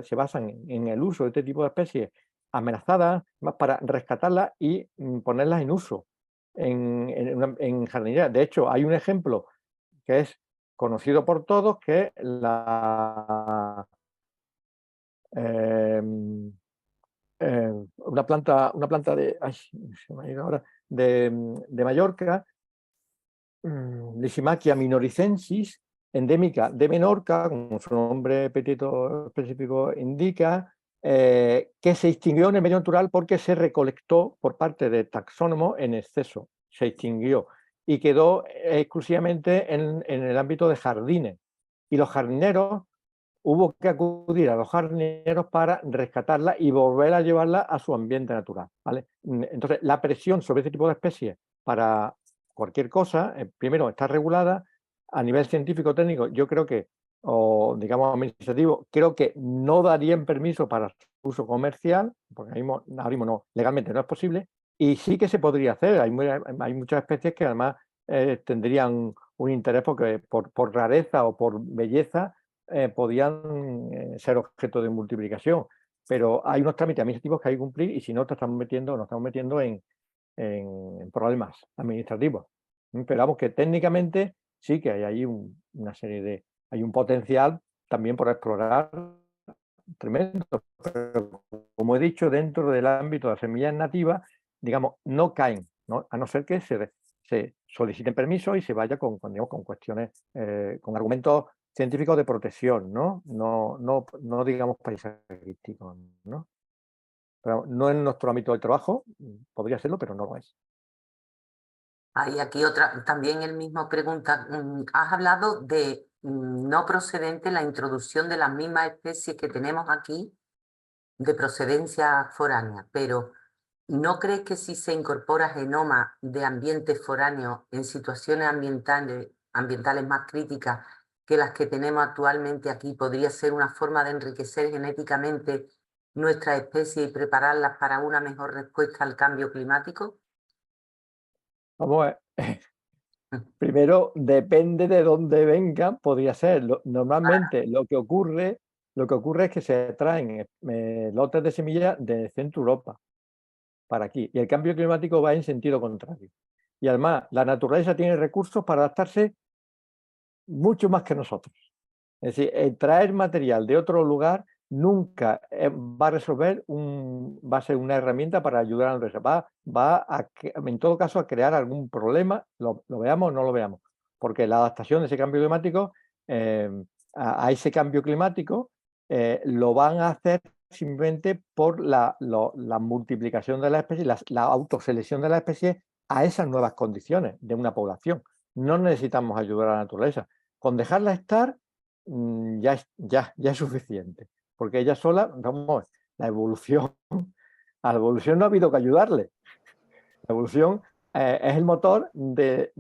se basan en el uso de este tipo de especies amenazadas para rescatarlas y ponerlas en uso en jardinería. De hecho, hay un ejemplo que es conocido por todos, que es em, una planta de, ay, se me ha ido ahora, de Mallorca, Lysimachia minoricensis, endémica de Menorca, como su nombre epíteto específico indica, que se extinguió en el medio natural porque se recolectó por parte de taxónomos en exceso, se extinguió y quedó exclusivamente en el ámbito de jardines. Y los jardineros, hubo que acudir a los jardineros para rescatarla y volver a llevarla a su ambiente natural, ¿vale? Entonces, la presión sobre este tipo de especies para cualquier cosa, primero está regulada a nivel científico técnico. Yo creo que, o digamos administrativo, creo que no darían permiso para su uso comercial, porque ahora mismo no, legalmente no es posible, y sí que se podría hacer. Hay muchas especies que además tendrían un interés porque por rareza o por belleza podían ser objeto de multiplicación, pero hay unos trámites administrativos que hay que cumplir y si no, nos estamos metiendo en problemas administrativos. Pero vamos, que técnicamente sí que hay ahí una serie hay un potencial también por explorar tremendo, pero como he dicho, dentro del ámbito de las semillas nativas, digamos, no caen, ¿no? A no ser que se soliciten permiso y se vaya digamos, con cuestiones, con argumentos científicos de protección, ¿no? No digamos paisajísticos, ¿no? Pero no en nuestro ámbito de trabajo, podría serlo, pero no lo es. Hay aquí otra, también él mismo pregunta, has hablado de no procedente la introducción de las mismas especies que tenemos aquí de procedencia foránea, pero ¿no crees que si se incorpora genoma de ambientes foráneos en situaciones ambientales más críticas que las que tenemos actualmente aquí, podría ser una forma de enriquecer genéticamente nuestra especie y prepararlas para una mejor respuesta al cambio climático? Vamos a ver. Primero, depende de dónde vengan, podría ser. Normalmente lo que ocurre es que se traen lotes de semillas de Centro Europa para aquí. Y el cambio climático va en sentido contrario. Y además, la naturaleza tiene recursos para adaptarse mucho más que nosotros. Es decir, traer material de otro lugar nunca va a resolver, va a ser una herramienta para ayudar a la naturaleza. En todo caso, a crear algún problema, lo veamos o no lo veamos. Porque la adaptación de ese cambio climático, eh, a ese cambio climático, lo van a hacer simplemente por la multiplicación de la especie, la autoselección de la especie a esas nuevas condiciones de una población. No necesitamos ayudar a la naturaleza. Con dejarla estar, ya es suficiente, porque ella sola, vamos, la evolución, a la evolución no ha habido que ayudarle. La evolución es el motor de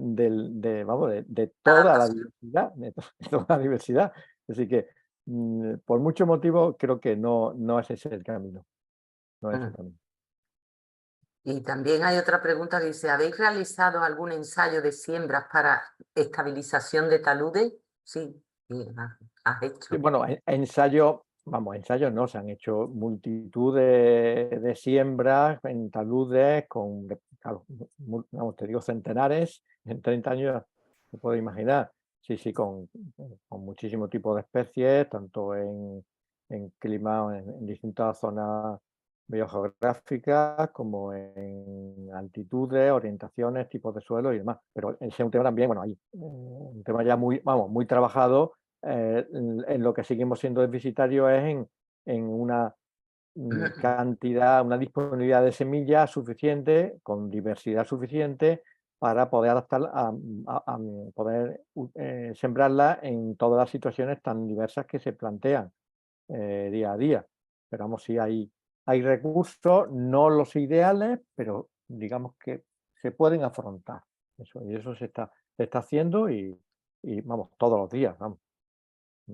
toda la Adaptación. diversidad, de toda la diversidad. Así que, por muchos motivos, creo que no es ese el camino. No es ese el Mm. camino. Y también hay otra pregunta que dice, ¿habéis realizado algún ensayo de siembras para estabilización de taludes? Sí, sí, has Sí, hecho. bueno, ensayos no, se han hecho multitud de siembras en taludes claro, vamos, te digo centenares, en 30 años se puede imaginar. Sí, sí, con muchísimo tipo de especies, tanto en clima, en distintas zonas biogeográficas, como en altitudes, orientaciones, tipos de suelo y demás. Pero ese es un tema también, bueno, ahí, un tema ya muy trabajado. En lo que seguimos siendo deficitarios es en una cantidad, una disponibilidad de semillas suficiente, con diversidad suficiente, para poder adaptar a poder sembrarla en todas las situaciones tan diversas que se plantean día a día. Pero vamos, sí hay recursos, no los ideales, pero digamos que se pueden afrontar. Y eso se está haciendo y vamos, todos los días, vamos.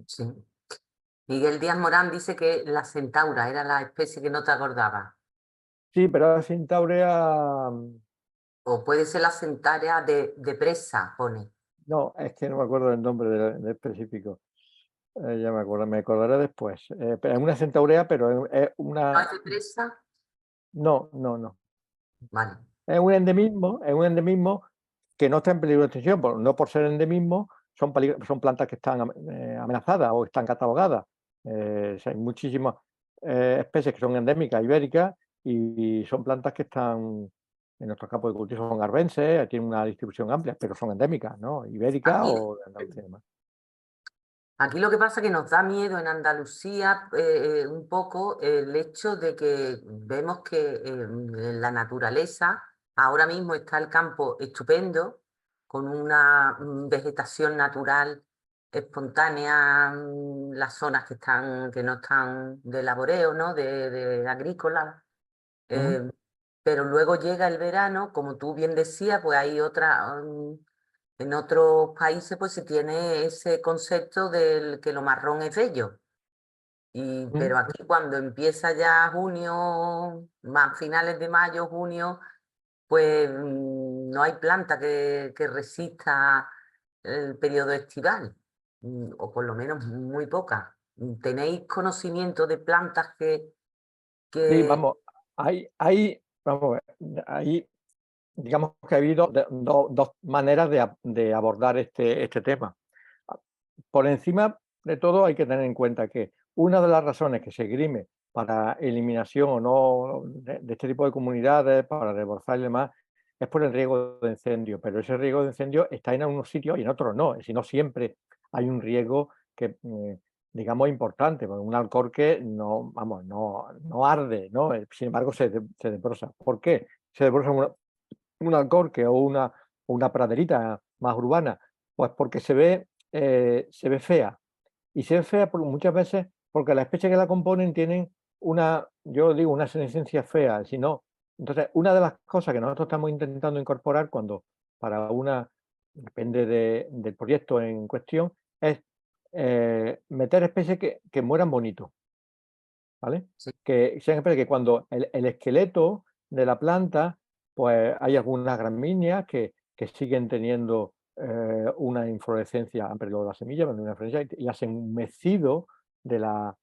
Sí. Miguel Díaz Morán dice que la centaura era la especie que no te acordaba. Sí, pero la Cintaurea, O puede ser la centaura de presa, pone. no, es que no me acuerdo del nombre de específico. Ya me acordaré después. Pero es una centaurea, pero es ¿No es una. de presa? No, no, no. Vale. Es un endemismo que no está en peligro de extinción, no por ser endemismo, son plantas que están amenazadas o están catalogadas. O sea, hay muchísimas especies que son endémicas ibéricas y son plantas que están en nuestros campos de cultivo, son arbences, tienen una distribución amplia, pero son endémicas, ¿no? Ibéricas Aquí, o de Andalucía y demás. aquí lo que pasa es que nos da miedo en Andalucía un poco el hecho de que vemos que en la naturaleza ahora mismo está el campo estupendo, con una vegetación natural espontánea, las zonas que no están de laboreo, ¿no? De agrícola. Ujú. eh, pero luego llega el verano, como tú bien decías, pues hay otra, en otros países pues se tiene ese concepto del que lo marrón es bello. Ujú. Pero aquí cuando empieza ya junio, más finales de mayo, junio, pues no hay planta que resista el periodo estival, o por lo menos muy poca. ¿Tenéis conocimiento de plantas Sí, que... vamos, vamos, hay, digamos que ha habido dos maneras de abordar este tema. Por encima de todo, hay que tener en cuenta que una de las razones que se esgrime para eliminación o no de este tipo de comunidades, para reforzar y demás, es por el riesgo de incendio. Pero ese riesgo de incendio está en algunos sitios y en otros no. Si no, siempre hay un riesgo que, digamos, importante, porque un alcorque no, vamos, no arde, ¿no? Sin embargo, se desbroza. ¿Por qué se desbroza un alcorque o una praderita más urbana? Pues porque se ve fea. Y se ve fea muchas veces porque las especies que la componen tienen yo digo, una senescencia fea. Si no, entonces, una de las cosas que nosotros estamos intentando incorporar depende del proyecto en cuestión, es meter especies que mueran bonito, ¿vale? Sí, Que sean especies que cuando el esqueleto de la planta, pues hay algunas gramíneas que siguen teniendo una inflorescencia, han perdido la semilla, pero una inflorescencia, y hacen un mecido de la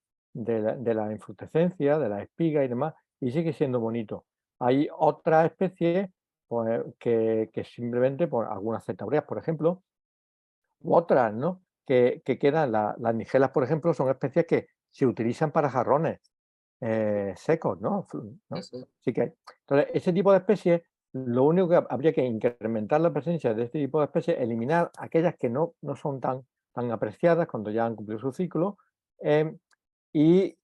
infrutescencia, de la espiga y demás, y sigue siendo bonito. Hay otras especies pues, que simplemente, por algunas centaureas, por ejemplo, u otras, ¿no? Que quedan, las nigelas, por ejemplo, son especies que se utilizan para jarrones secos, ¿no? Sí, ¿no? sí. Así que, entonces, ese tipo de especies, lo único que habría que incrementar la presencia de este tipo de especies, eliminar aquellas que no son tan apreciadas cuando ya han cumplido su ciclo, y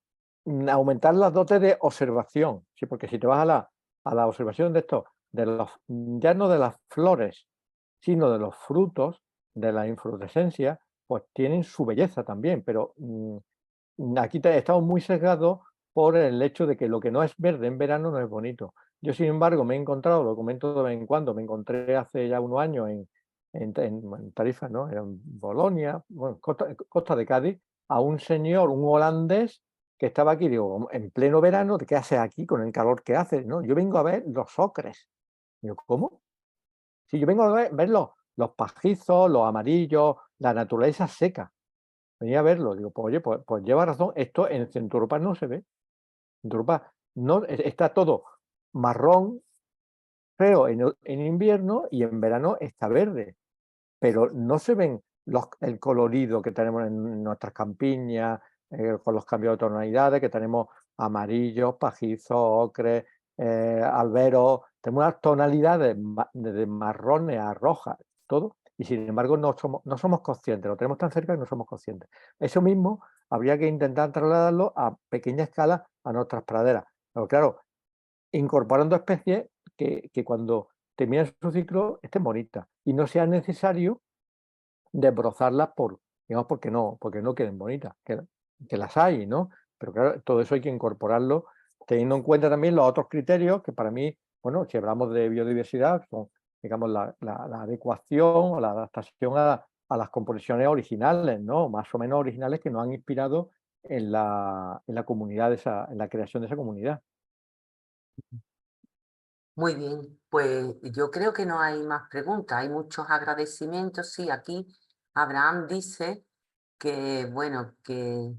aumentar las dotes de observación, ¿sí? Porque si te vas a la observación de estos, ya no de las flores, sino de los frutos, de la inflorescencia, pues tienen su belleza también, pero aquí estamos muy sesgados por el hecho de que lo que no es verde en verano no es bonito. Yo, sin embargo, me he encontrado, lo comento de vez en cuando, me encontré hace ya unos años en Tarifa, ¿no? En Bolonia, bueno, Costa de Cádiz, a un señor, un holandés, que estaba aquí, digo, en pleno verano, ¿qué haces aquí con el calor que hace? No, yo vengo a ver los ocres. Digo, ¿cómo? Si yo vengo a ver los pajizos, los amarillos, la naturaleza seca. Venía a verlo, digo, pues oye, pues lleva razón, esto en Centro Europa no se ve. En Centro Europa no, está todo marrón, feo en invierno y en verano está verde, pero no se ven el colorido que tenemos en nuestras campiñas, con los cambios de tonalidades, que tenemos amarillos, pajizos, ocres, alberos, tenemos unas tonalidades de marrones a rojas, todo, y sin embargo no somos conscientes, lo tenemos tan cerca que no somos conscientes. Eso mismo habría que intentar trasladarlo a pequeña escala a nuestras praderas. Pero claro, incorporando especies que cuando terminen su ciclo estén bonitas y no sea necesario desbrozarlas digamos, porque no queden bonitas, que las hay, ¿no? Pero claro, todo eso hay que incorporarlo teniendo en cuenta también los otros criterios que para mí, bueno, si hablamos de biodiversidad, son, digamos, la adecuación o la adaptación a las composiciones originales, ¿no? Más o menos originales que nos han inspirado en la comunidad, en la creación de esa comunidad. Muy bien, pues yo creo que no hay más preguntas, hay muchos agradecimientos. Sí, aquí Abraham dice que, bueno, que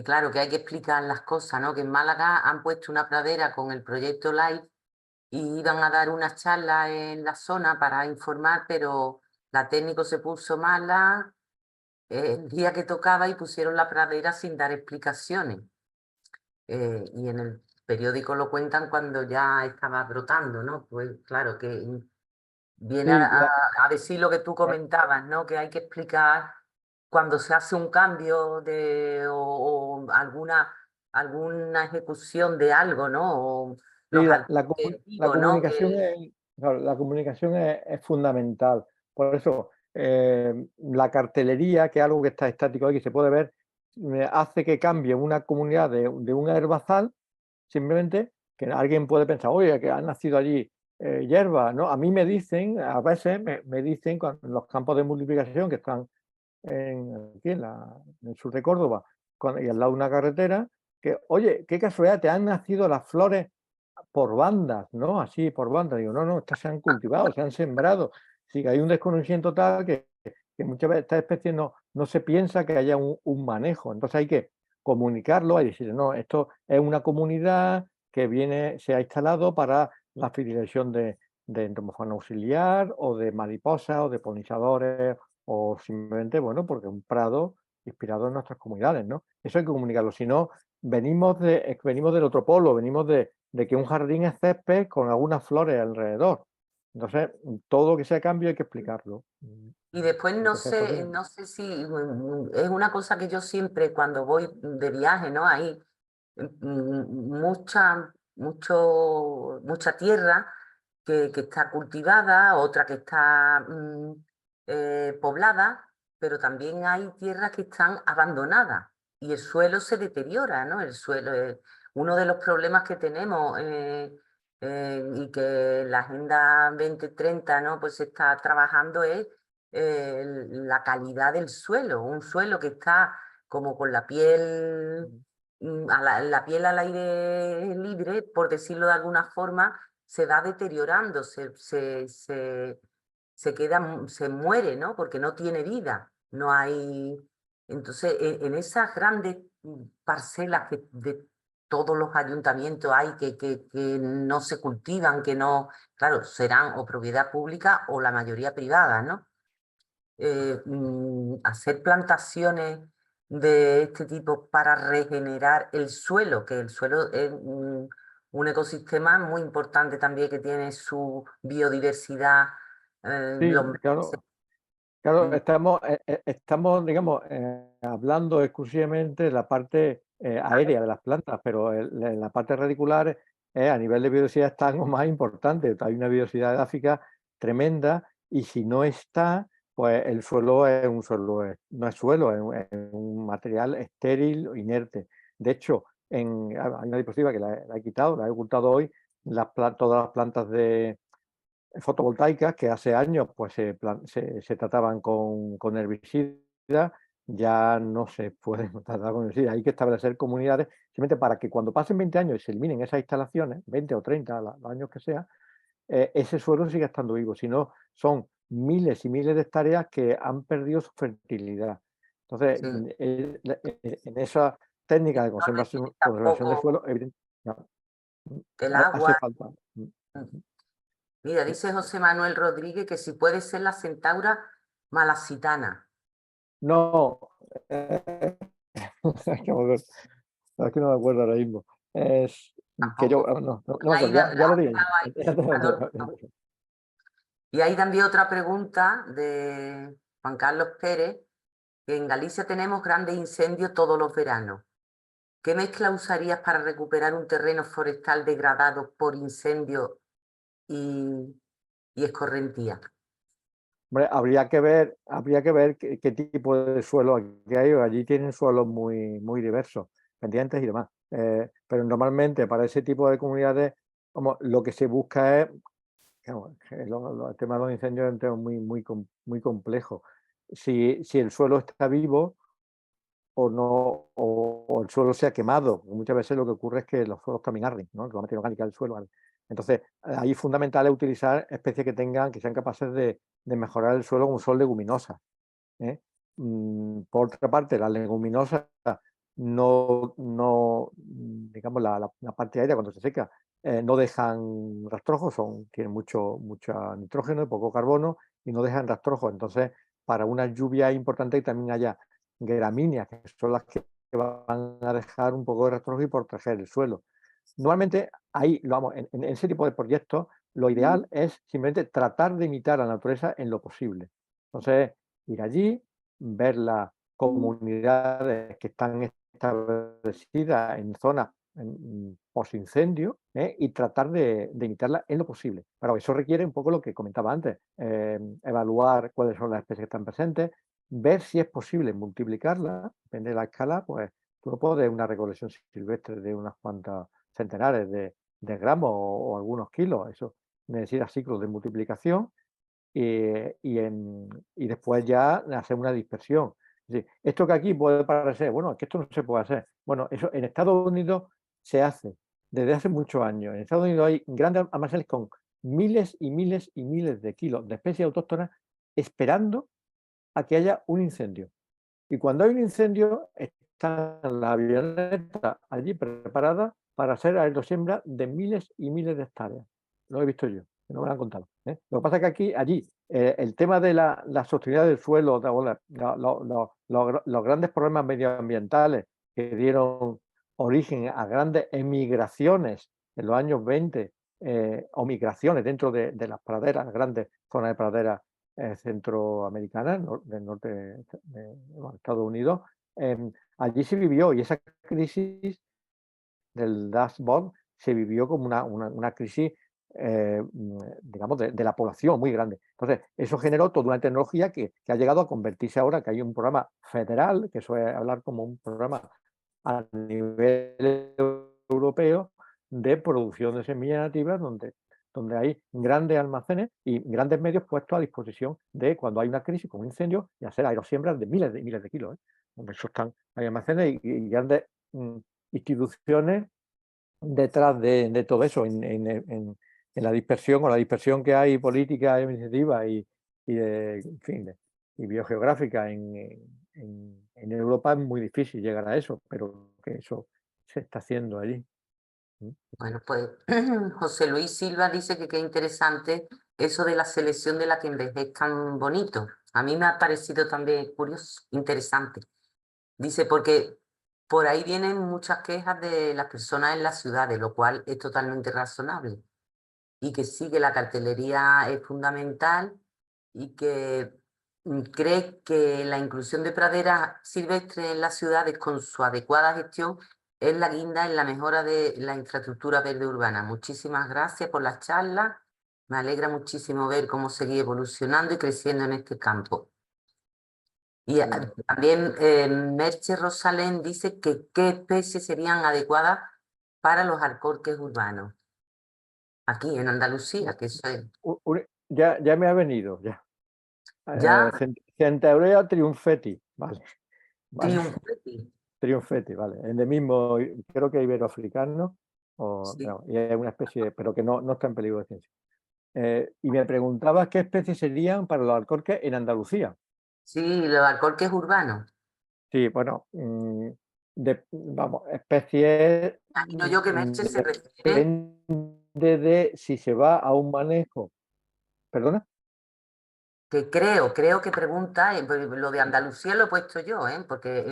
claro, que hay que explicar las cosas, ¿no? Que en Málaga han puesto una pradera con el proyecto LIFE y iban a dar una charla en la zona para informar, pero la técnico se puso mala el día que tocaba y pusieron la pradera sin dar explicaciones. Y en el periódico lo cuentan cuando ya estaba brotando, ¿no? Pues claro, que viene Sí, a decir lo que tú comentabas, ¿no? Que hay que explicar cuando se hace un cambio o alguna ejecución de algo, ¿no? O sí, los la alternativos, ¿no? comunicación claro, la comunicación es fundamental. Por eso, la cartelería, que es algo que está estático aquí, se puede ver, hace que cambie una comunidad de un herbazal, simplemente que alguien puede pensar, oye, que han nacido allí hierbas, ¿no? A mí me dicen, a veces me dicen, en los campos de multiplicación que están aquí en el sur de Córdoba, y al lado de una carretera, que, oye, qué casualidad, te han nacido las flores por bandas, ¿no? Así, por bandas. Digo, no, estas se han cultivado, se han sembrado. Sí, que hay un desconocimiento tal que muchas veces estas especies no se piensa que haya un manejo. Entonces hay que comunicarlo y decir, no, esto es una comunidad que se ha instalado para la fidelización de entomofauna auxiliar o de mariposas o de polinizadores o simplemente, bueno, porque un prado inspirado en nuestras comunidades, ¿no? Eso hay que comunicarlo. Si no, venimos del otro polo, venimos de que un jardín es césped con algunas flores alrededor. Entonces, todo lo que sea cambio hay que explicarlo. Y después Hay que ser coherente. no sé si es una cosa que yo siempre cuando voy de viaje, ¿no? Hay mucha tierra que está cultivada, otra que está poblada, pero también hay tierras que están abandonadas y el suelo se deteriora, ¿no? El suelo es uno de los problemas que tenemos y que la Agenda 2030, ¿no? Pues se está trabajando es la calidad del suelo, un suelo que está como con la piel, la piel al aire libre, por decirlo de alguna forma, se va deteriorando, se muere, ¿no? Porque no tiene vida, no hay... Entonces, en esas grandes parcelas que de todos los ayuntamientos hay que no se cultivan, que no, claro, serán o propiedad pública o la mayoría privada, ¿no? Hacer plantaciones de este tipo para regenerar el suelo, que el suelo es un ecosistema muy importante también que tiene su biodiversidad. Sí, Los meses, claro, mm, estamos, digamos, hablando exclusivamente de la parte aérea de las plantas, pero la parte radicular a nivel de biodiversidad es tan o más importante. Hay una biodiversidad edáfica tremenda y si no está, pues el suelo es un suelo, no es suelo, es un material estéril, inerte. De hecho, hay una diapositiva que la he quitado, la he ocultado hoy, todas las plantas de fotovoltaicas que hace años pues se trataban con herbicidas, ya no se pueden tratar con herbicidas. Hay que establecer comunidades simplemente para que cuando pasen 20 años y se eliminen esas instalaciones, 20 o 30, los años que sea, ese suelo siga estando vivo. Si no, son miles y miles de hectáreas que han perdido su fertilidad. Entonces, sí, en esa técnica de no reciben conservación del tampoco suelo, el hace agua. falta. Mm. Mira, dice José Manuel Rodríguez que si puede ser la centaura malacitana. No, es que no me acuerdo ahora mismo. Es que yo, Tampoco. no me Ahí acuerdo, ya lo digo. Y hay también otra pregunta de Juan Carlos Pérez, que en Galicia tenemos grandes incendios todos los veranos. ¿Qué mezcla usarías para recuperar un terreno forestal degradado por incendio y, y escorrentía? Hombre, habría que ver qué tipo de suelo aquí hay. Allí tienen suelos muy diversos, pendientes y demás. Pero normalmente para ese tipo de comunidades, como lo que se busca es, claro, el tema de los incendios es un tema muy complejo. Si el suelo está vivo, o no, o el suelo se ha quemado. Muchas veces lo que ocurre es que los suelos también arden, ¿no? La materia orgánica del suelo arde. Entonces, ahí es fundamental utilizar especies que sean capaces de mejorar el suelo como son leguminosas. ¿eh? Por otra parte, las leguminosas digamos, la parte aérea cuando se seca, no dejan rastrojos, tienen mucho nitrógeno y poco carbono y no dejan rastrojos. Entonces, para una lluvia importante que también haya gramíneas, que son las que van a dejar un poco de rastrojo y proteger el suelo. Normalmente, ahí, en ese tipo de proyectos, lo ideal es simplemente tratar de imitar a la naturaleza en lo posible. Entonces, ir allí, ver las comunidades que están establecidas en zonas post-incendio y tratar de imitarlas en lo posible. Pero eso requiere un poco lo que comentaba antes, evaluar cuáles son las especies que están presentes, ver si es posible multiplicarlas, depende de la escala, pues tú no puedes una recolección silvestre de unas cuantas centenares de gramos algunos kilos, eso necesita ciclos de multiplicación y después ya hacer una dispersión. Es decir, esto que aquí puede parecer, bueno, es que esto no se puede hacer. Bueno, eso en Estados Unidos se hace desde hace muchos años. En Estados Unidos hay grandes almacenes con miles y miles y miles de kilos de especies autóctonas esperando a que haya un incendio. Y cuando hay un incendio, está la avioneta allí preparada para hacer aerosiembra de miles y miles de hectáreas. Lo he visto yo, no me lo han contado. Lo que pasa es que allí, el tema de la sostenibilidad del suelo, los grandes problemas medioambientales que dieron origen a grandes emigraciones en los años 20, o migraciones dentro de las praderas, grandes zonas de praderas centroamericanas, del norte de los Estados Unidos, allí se vivió y esa crisis del Dust Bowl se vivió como una crisis, digamos, de la población muy grande. Entonces, eso generó toda una tecnología que ha llegado a convertirse ahora, que hay un programa federal, que eso es hablar como un programa a nivel europeo de producción de semillas nativas, donde hay grandes almacenes y grandes medios puestos a disposición de cuando hay una crisis con un incendio y hacer aerosiembras de miles de kilos. Donde eso hay almacenes y grandes instituciones detrás de todo eso, en la dispersión o la dispersión que hay política, administrativa en fin, y biogeográfica en Europa es muy difícil llegar a eso, pero que eso se está haciendo allí. Bueno, pues José Luis Silva dice que qué interesante eso de la selección de la que es tan bonito. A mí me ha parecido también curioso, interesante. Dice, porque por ahí vienen muchas quejas de las personas en las ciudades, lo cual es totalmente razonable. Y que sí que la cartelería es fundamental y que cree que la inclusión de praderas silvestres en las ciudades con su adecuada gestión es la guinda en la mejora de la infraestructura verde urbana. Muchísimas gracias por la charla. Me alegra muchísimo ver cómo seguir evolucionando y creciendo en este campo. Y también Merche Rosalén dice que qué especies serían adecuadas para los alcorques urbanos. Aquí en Andalucía, que eso es. Ya me ha venido, ya. Ya, Centaurea triumfeti, vale. Vale. triunfetti. Triumfeti, vale. Endemismo, creo que iberoafricano, Sí, no, y es una especie, pero que no está en peligro de extinción. Y me preguntabas qué especies serían para los alcorques en Andalucía. sí, los alcorques urbanos. Sí, bueno, vamos, especies, Imagino yo que Merche se refiere, depende de si se va a un manejo. ¿Perdona? que creo que pregunta, pues, lo de Andalucía lo he puesto yo, porque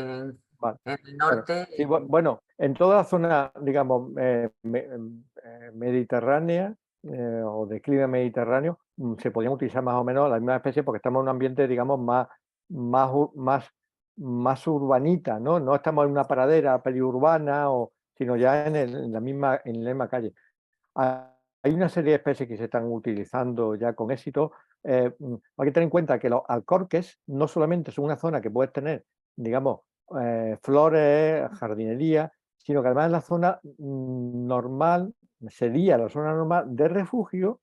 Vale. en el Bueno, norte, sí, bueno, en toda la zona, digamos, mediterránea o de clima mediterráneo, se podrían utilizar más o menos las mismas especies porque estamos en un ambiente, digamos, más urbanita, ¿no? No estamos en una pradera periurbana, sino ya en la misma calle. Hay una serie de especies que se están utilizando ya con éxito. Hay que tener en cuenta que los alcorques no solamente son una zona que puedes tener, digamos, flores, jardinería, sino que además es la zona normal, sería la zona normal de refugio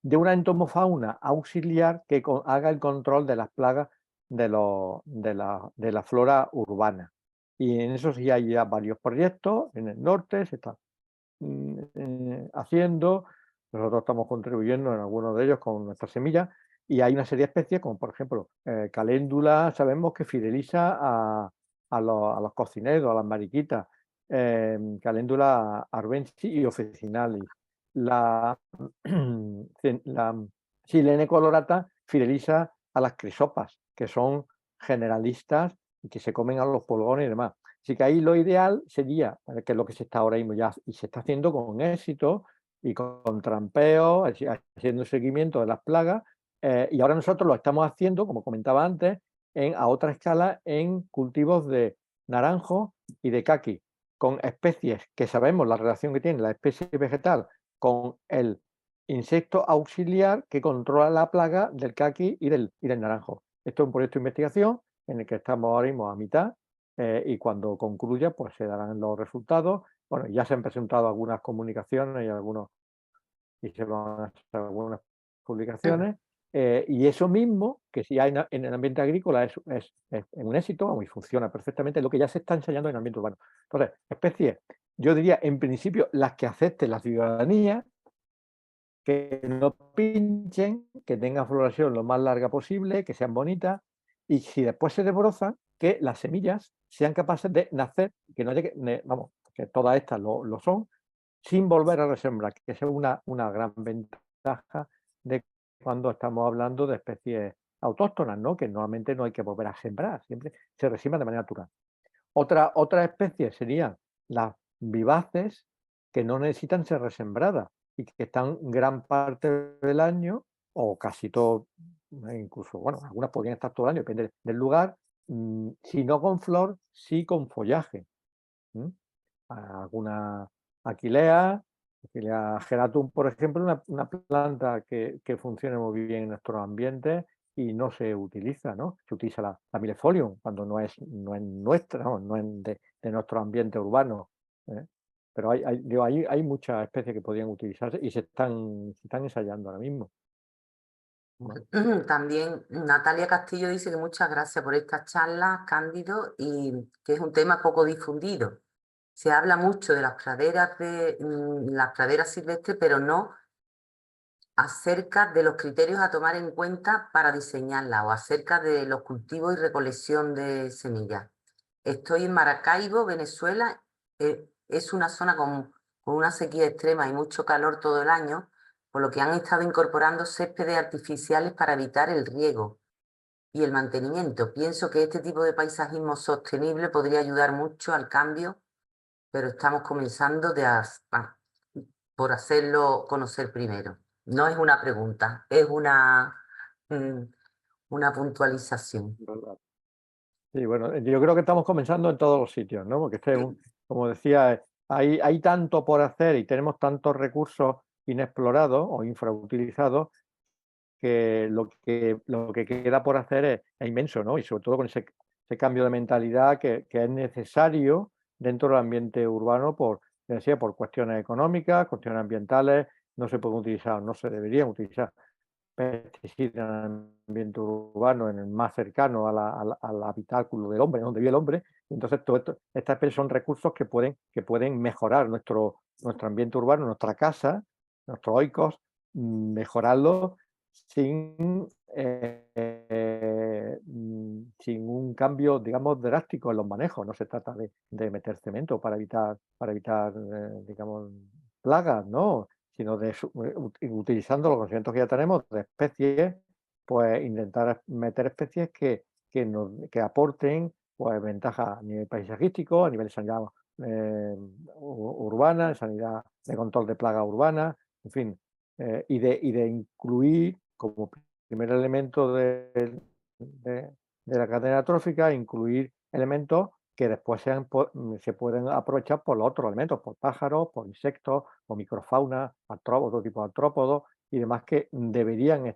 de una entomofauna auxiliar que haga el control de las plagas de la flora urbana. Y en eso sí hay ya varios proyectos en el norte, se está haciendo, nosotros estamos contribuyendo en algunos de ellos con nuestras semillas, y hay una serie de especies, como por ejemplo caléndula, sabemos que fideliza a los cocineros, a las mariquitas, caléndula arbensis y officinalis. La Silene colorata fideliza a las crisopas, que son generalistas y que se comen a los pulgones y demás. Así que ahí lo ideal sería, que es lo que se está ahora mismo ya y se está haciendo con éxito y con trampeo, haciendo seguimiento de las plagas, y ahora nosotros lo estamos haciendo, como comentaba antes, a otra escala en cultivos de naranjo y de caqui, con especies que sabemos la relación que tiene la especie vegetal con el insecto auxiliar que controla la plaga del caqui y del naranjo. Esto es un proyecto de investigación en el que estamos ahora mismo a mitad, y cuando concluya pues se darán los resultados. Bueno, ya se han presentado algunas comunicaciones y se van a hacer algunas publicaciones, y eso mismo, que si hay en el ambiente agrícola es un éxito y funciona perfectamente, lo que ya se está ensayando en el ambiente urbano. Entonces, especies, yo diría en principio las que acepte la ciudadanía, que no pinchen, que tengan floración lo más larga posible, que sean bonitas, y si después se desbrozan, que las semillas sean capaces de nacer, que no haya vamos, que todas estas lo son, sin volver a resembrar, que esa es una gran ventaja de cuando estamos hablando de especies autóctonas, ¿no? Que normalmente no hay que volver a sembrar, siempre se resiembra de manera natural. Otra especie serían las vivaces, que no necesitan ser resembradas y que están gran parte del año o casi todo, incluso, bueno, algunas podrían estar todo el año, depende del lugar, si no con flor, sí con follaje. Alguna aquilea, Aquilea geratum, por ejemplo, una planta que funciona muy bien en nuestros ambientes y no se utiliza, ¿no? Se utiliza la Millefolium cuando no es nuestra, no es de nuestro ambiente urbano, ¿eh? Pero hay muchas especies que podrían utilizarse y se están ensayando ahora mismo. también Natalia Castillo dice que muchas gracias por esta charla, Cándido, y que es un tema poco difundido. Se habla mucho de las praderas silvestres, pero no acerca de los criterios a tomar en cuenta para diseñarla o acerca de los cultivos y recolección de semillas. Estoy en Maracaibo, Venezuela. Es una zona con una sequía extrema y mucho calor todo el año, por lo que han estado incorporando céspedes artificiales para evitar el riego y el mantenimiento. Pienso que este tipo de paisajismo sostenible podría ayudar mucho al cambio, pero estamos comenzando por hacerlo conocer primero. No es una pregunta, es una puntualización. ¿verdad? Sí, bueno, yo creo que estamos comenzando en todos los sitios, ¿no? Porque como decía, hay tanto por hacer y tenemos tantos recursos inexplorados o infrautilizados que lo que queda por hacer es inmenso, ¿no? Y sobre todo con ese cambio de mentalidad que es necesario dentro del ambiente urbano por cuestiones económicas, cuestiones ambientales. No se pueden utilizar, no se deberían utilizar pesticidas en el ambiente urbano, en el más cercano al habitáculo del hombre, donde vive el hombre. Entonces, estas son recursos que pueden mejorar nuestro ambiente urbano, nuestra casa, nuestros oikos, mejorarlo sin, sin un cambio, digamos, drástico en los manejos. No se trata de meter cemento para evitar digamos, plagas, ¿no? Sino de utilizando los conocimientos que ya tenemos de especies, pues intentar meter especies que aporten pues, ventajas a nivel paisajístico, a nivel de sanidad urbana, de sanidad de control de plagas urbanas, en fin, y de incluir como primer elemento de la cadena trófica, incluir elementos que después se pueden aprovechar por los otros elementos, por pájaros, por insectos, por microfauna, otro tipo de artrópodos y demás que no deberían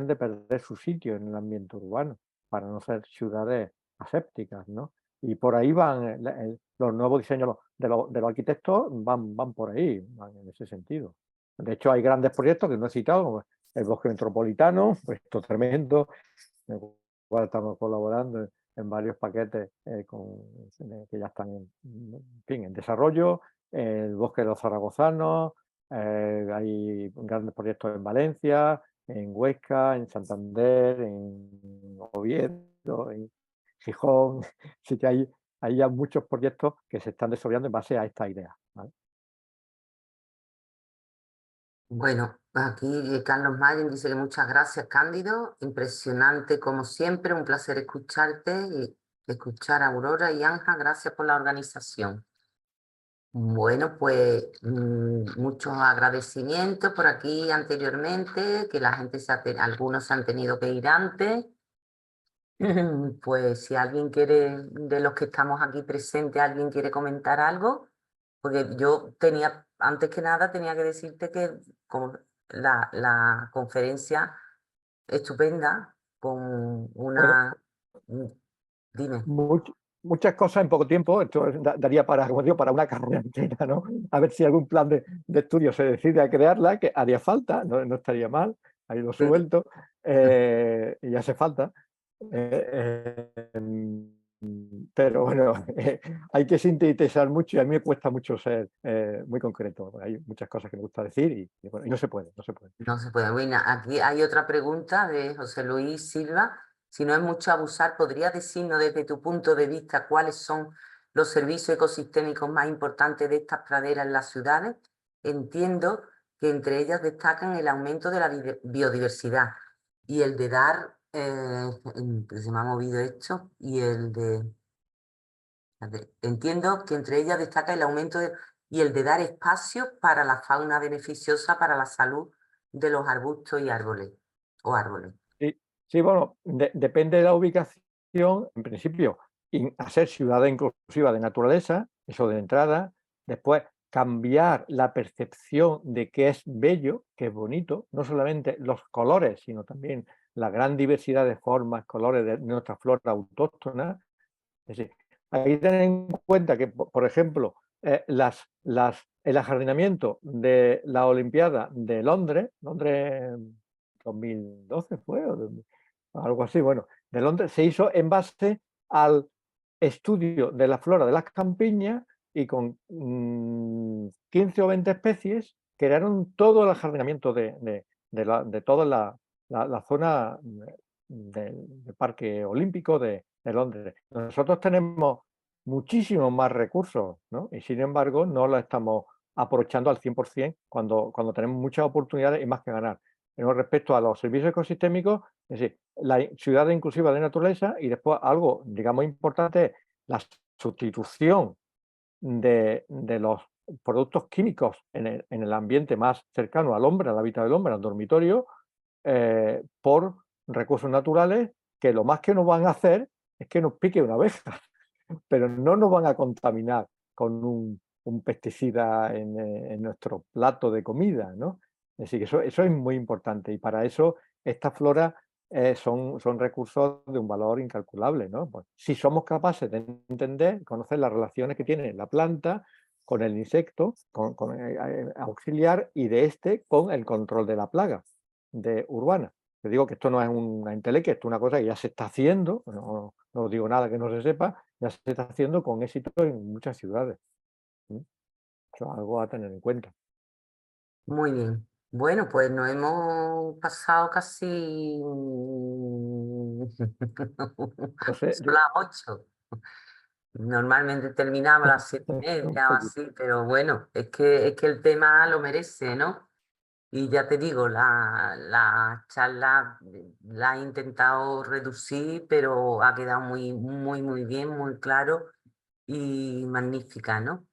de perder su sitio en el ambiente urbano para no ser ciudades asépticas, ¿no? Y por ahí van los nuevos diseños de los arquitectos, van por ahí, van en ese sentido. De hecho, hay grandes proyectos que no he citado, como el bosque metropolitano, proyecto tremendo, en el cual estamos colaborando en varios paquetes que ya están en desarrollo, el bosque de los zaragozanos, hay grandes proyectos en Valencia, en Huesca, en Santander, en Oviedo, en Gijón. Así que hay ya muchos proyectos que se están desarrollando en base a esta idea, ¿vale? Bueno, aquí Carlos Mayen dice que muchas gracias, Cándido. Impresionante como siempre, un placer escucharte y escuchar a Aurora y Anja. Gracias por la organización. Bueno, pues muchos agradecimientos por aquí anteriormente, que la gente algunos se han tenido que ir antes. Pues si alguien quiere, de los que estamos aquí presentes, alguien quiere comentar algo, porque yo antes que nada, tenía que decirte que como la conferencia estupenda, con Bueno, una... Dime. muchas cosas en poco tiempo, esto daría para, como digo, para una carrera entera, ¿no? A ver si algún plan de estudio se decide a crearla, que haría falta, no estaría mal, ahí lo suelto, y hace falta. Pero bueno, hay que sintetizar mucho y a mí me cuesta mucho ser muy concreto. Hay muchas cosas que me gusta decir y bueno, y no se puede. No se puede. Bueno, aquí hay otra pregunta de José Luis Silva. Si no es mucho abusar, ¿podrías decirnos desde tu punto de vista cuáles son los servicios ecosistémicos más importantes de estas praderas en las ciudades? Entiendo que entre ellas destacan el aumento de la biodiversidad y el de dar, se me ha movido esto, y el de... Entiendo que entre ellas destaca el aumento y el de dar espacio para la fauna beneficiosa para la salud de los arbustos y árboles o árboles. Sí, sí, bueno, depende de la ubicación, en principio, hacer ciudades inclusivas de naturaleza, eso de entrada, después cambiar la percepción de qué es bello, qué es bonito, no solamente los colores, sino también la gran diversidad de formas, colores de nuestra flora autóctona. Es decir, hay que tener en cuenta que, por ejemplo, el ajardinamiento de la Olimpiada de Londres 2012 fue, o algo así, bueno, de Londres, se hizo en base al estudio de la flora de las campiñas y con 15 o 20 especies crearon todo el ajardinamiento de toda la zona del Parque Olímpico de Londres. Nosotros tenemos muchísimos más recursos, ¿no? Y sin embargo no lo estamos aprovechando al 100% cuando tenemos muchas oportunidades y más que ganar. Pero respecto a los servicios ecosistémicos, es decir, la ciudad inclusiva de naturaleza, y después algo, digamos, importante es la sustitución de los productos químicos en el ambiente más cercano al hombre, al hábitat del hombre, al dormitorio, por recursos naturales que lo más que nos van a hacer es que nos pique una abeja, pero no nos van a contaminar con un pesticida en nuestro plato de comida, ¿no? Es decir, eso es muy importante y para eso esta flora son recursos de un valor incalculable, ¿no? Pues, si somos capaces de entender, conocer las relaciones que tiene la planta con el insecto, auxiliar y de este con el control de la plaga urbana. Te digo que esto no es una entelequia, esto es una cosa que ya se está haciendo, no digo nada que no se sepa, ya se está haciendo con éxito en muchas ciudades. ¿Sí? Eso es algo a tener en cuenta. Muy bien. Bueno, pues nos hemos pasado casi Entonces, son las 8. Normalmente terminamos a las un 7:30 o poquito. así, pero bueno, es que el tema lo merece, ¿no? Y ya te digo, la charla la he intentado reducir, pero ha quedado muy, muy, muy bien, muy claro y magnífica, ¿no?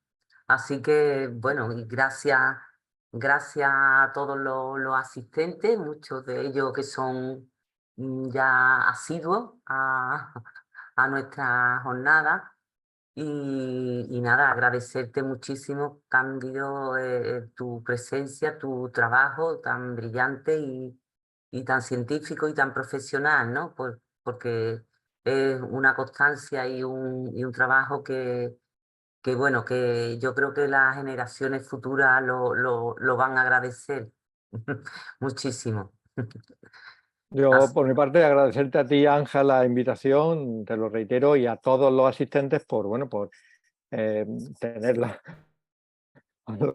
Así que, bueno, y gracias a todos los asistentes, muchos de ellos que son ya asiduos a nuestra jornada. Y nada, agradecerte muchísimo, Cándido, tu presencia, tu trabajo tan brillante y tan científico y tan profesional, ¿no? Porque es una constancia y un trabajo que, bueno, que yo creo que las generaciones futuras lo van a agradecer muchísimo. Yo, Así- por mi parte, agradecerte a ti, Ángela, la invitación, te lo reitero, y a todos los asistentes por, bueno, por eh, tener los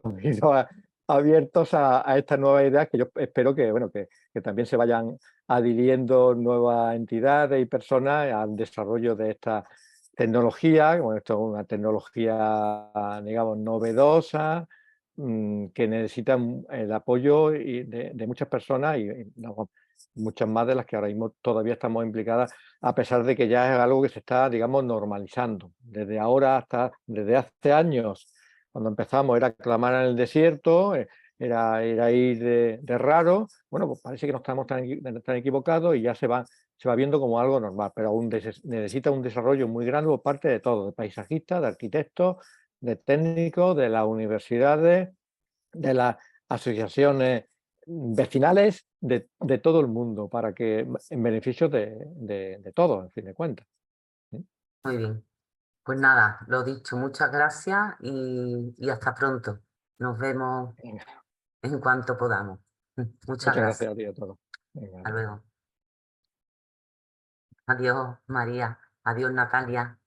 oídos abiertos a estas nuevas ideas que yo espero que, bueno, que también se vayan adhiriendo nuevas entidades y personas al desarrollo de esta tecnología. Bueno, esto es una tecnología, digamos, novedosa, que necesita el apoyo de muchas personas y no, muchas más de las que ahora mismo todavía estamos implicadas, a pesar de que ya es algo que se está, digamos, normalizando. Desde hace años, cuando empezamos era clamar en el desierto, era ir de raro. Bueno, pues parece que no estamos tan equivocados y ya se va viendo como algo normal, pero aún necesita un desarrollo muy grande por parte de todos, de paisajistas, de arquitectos, de técnicos, de las universidades, de las asociaciones vecinales, de todo el mundo, para que en beneficio de todos, en fin de cuentas. ¿Sí? Muy bien. Pues nada, lo dicho, muchas gracias y hasta pronto. Nos vemos Venga, en cuanto podamos. Muchas muchas gracias. gracias a ti y a todos. Venga, Hasta hasta luego. luego. Adiós, María. Adiós, Natalia.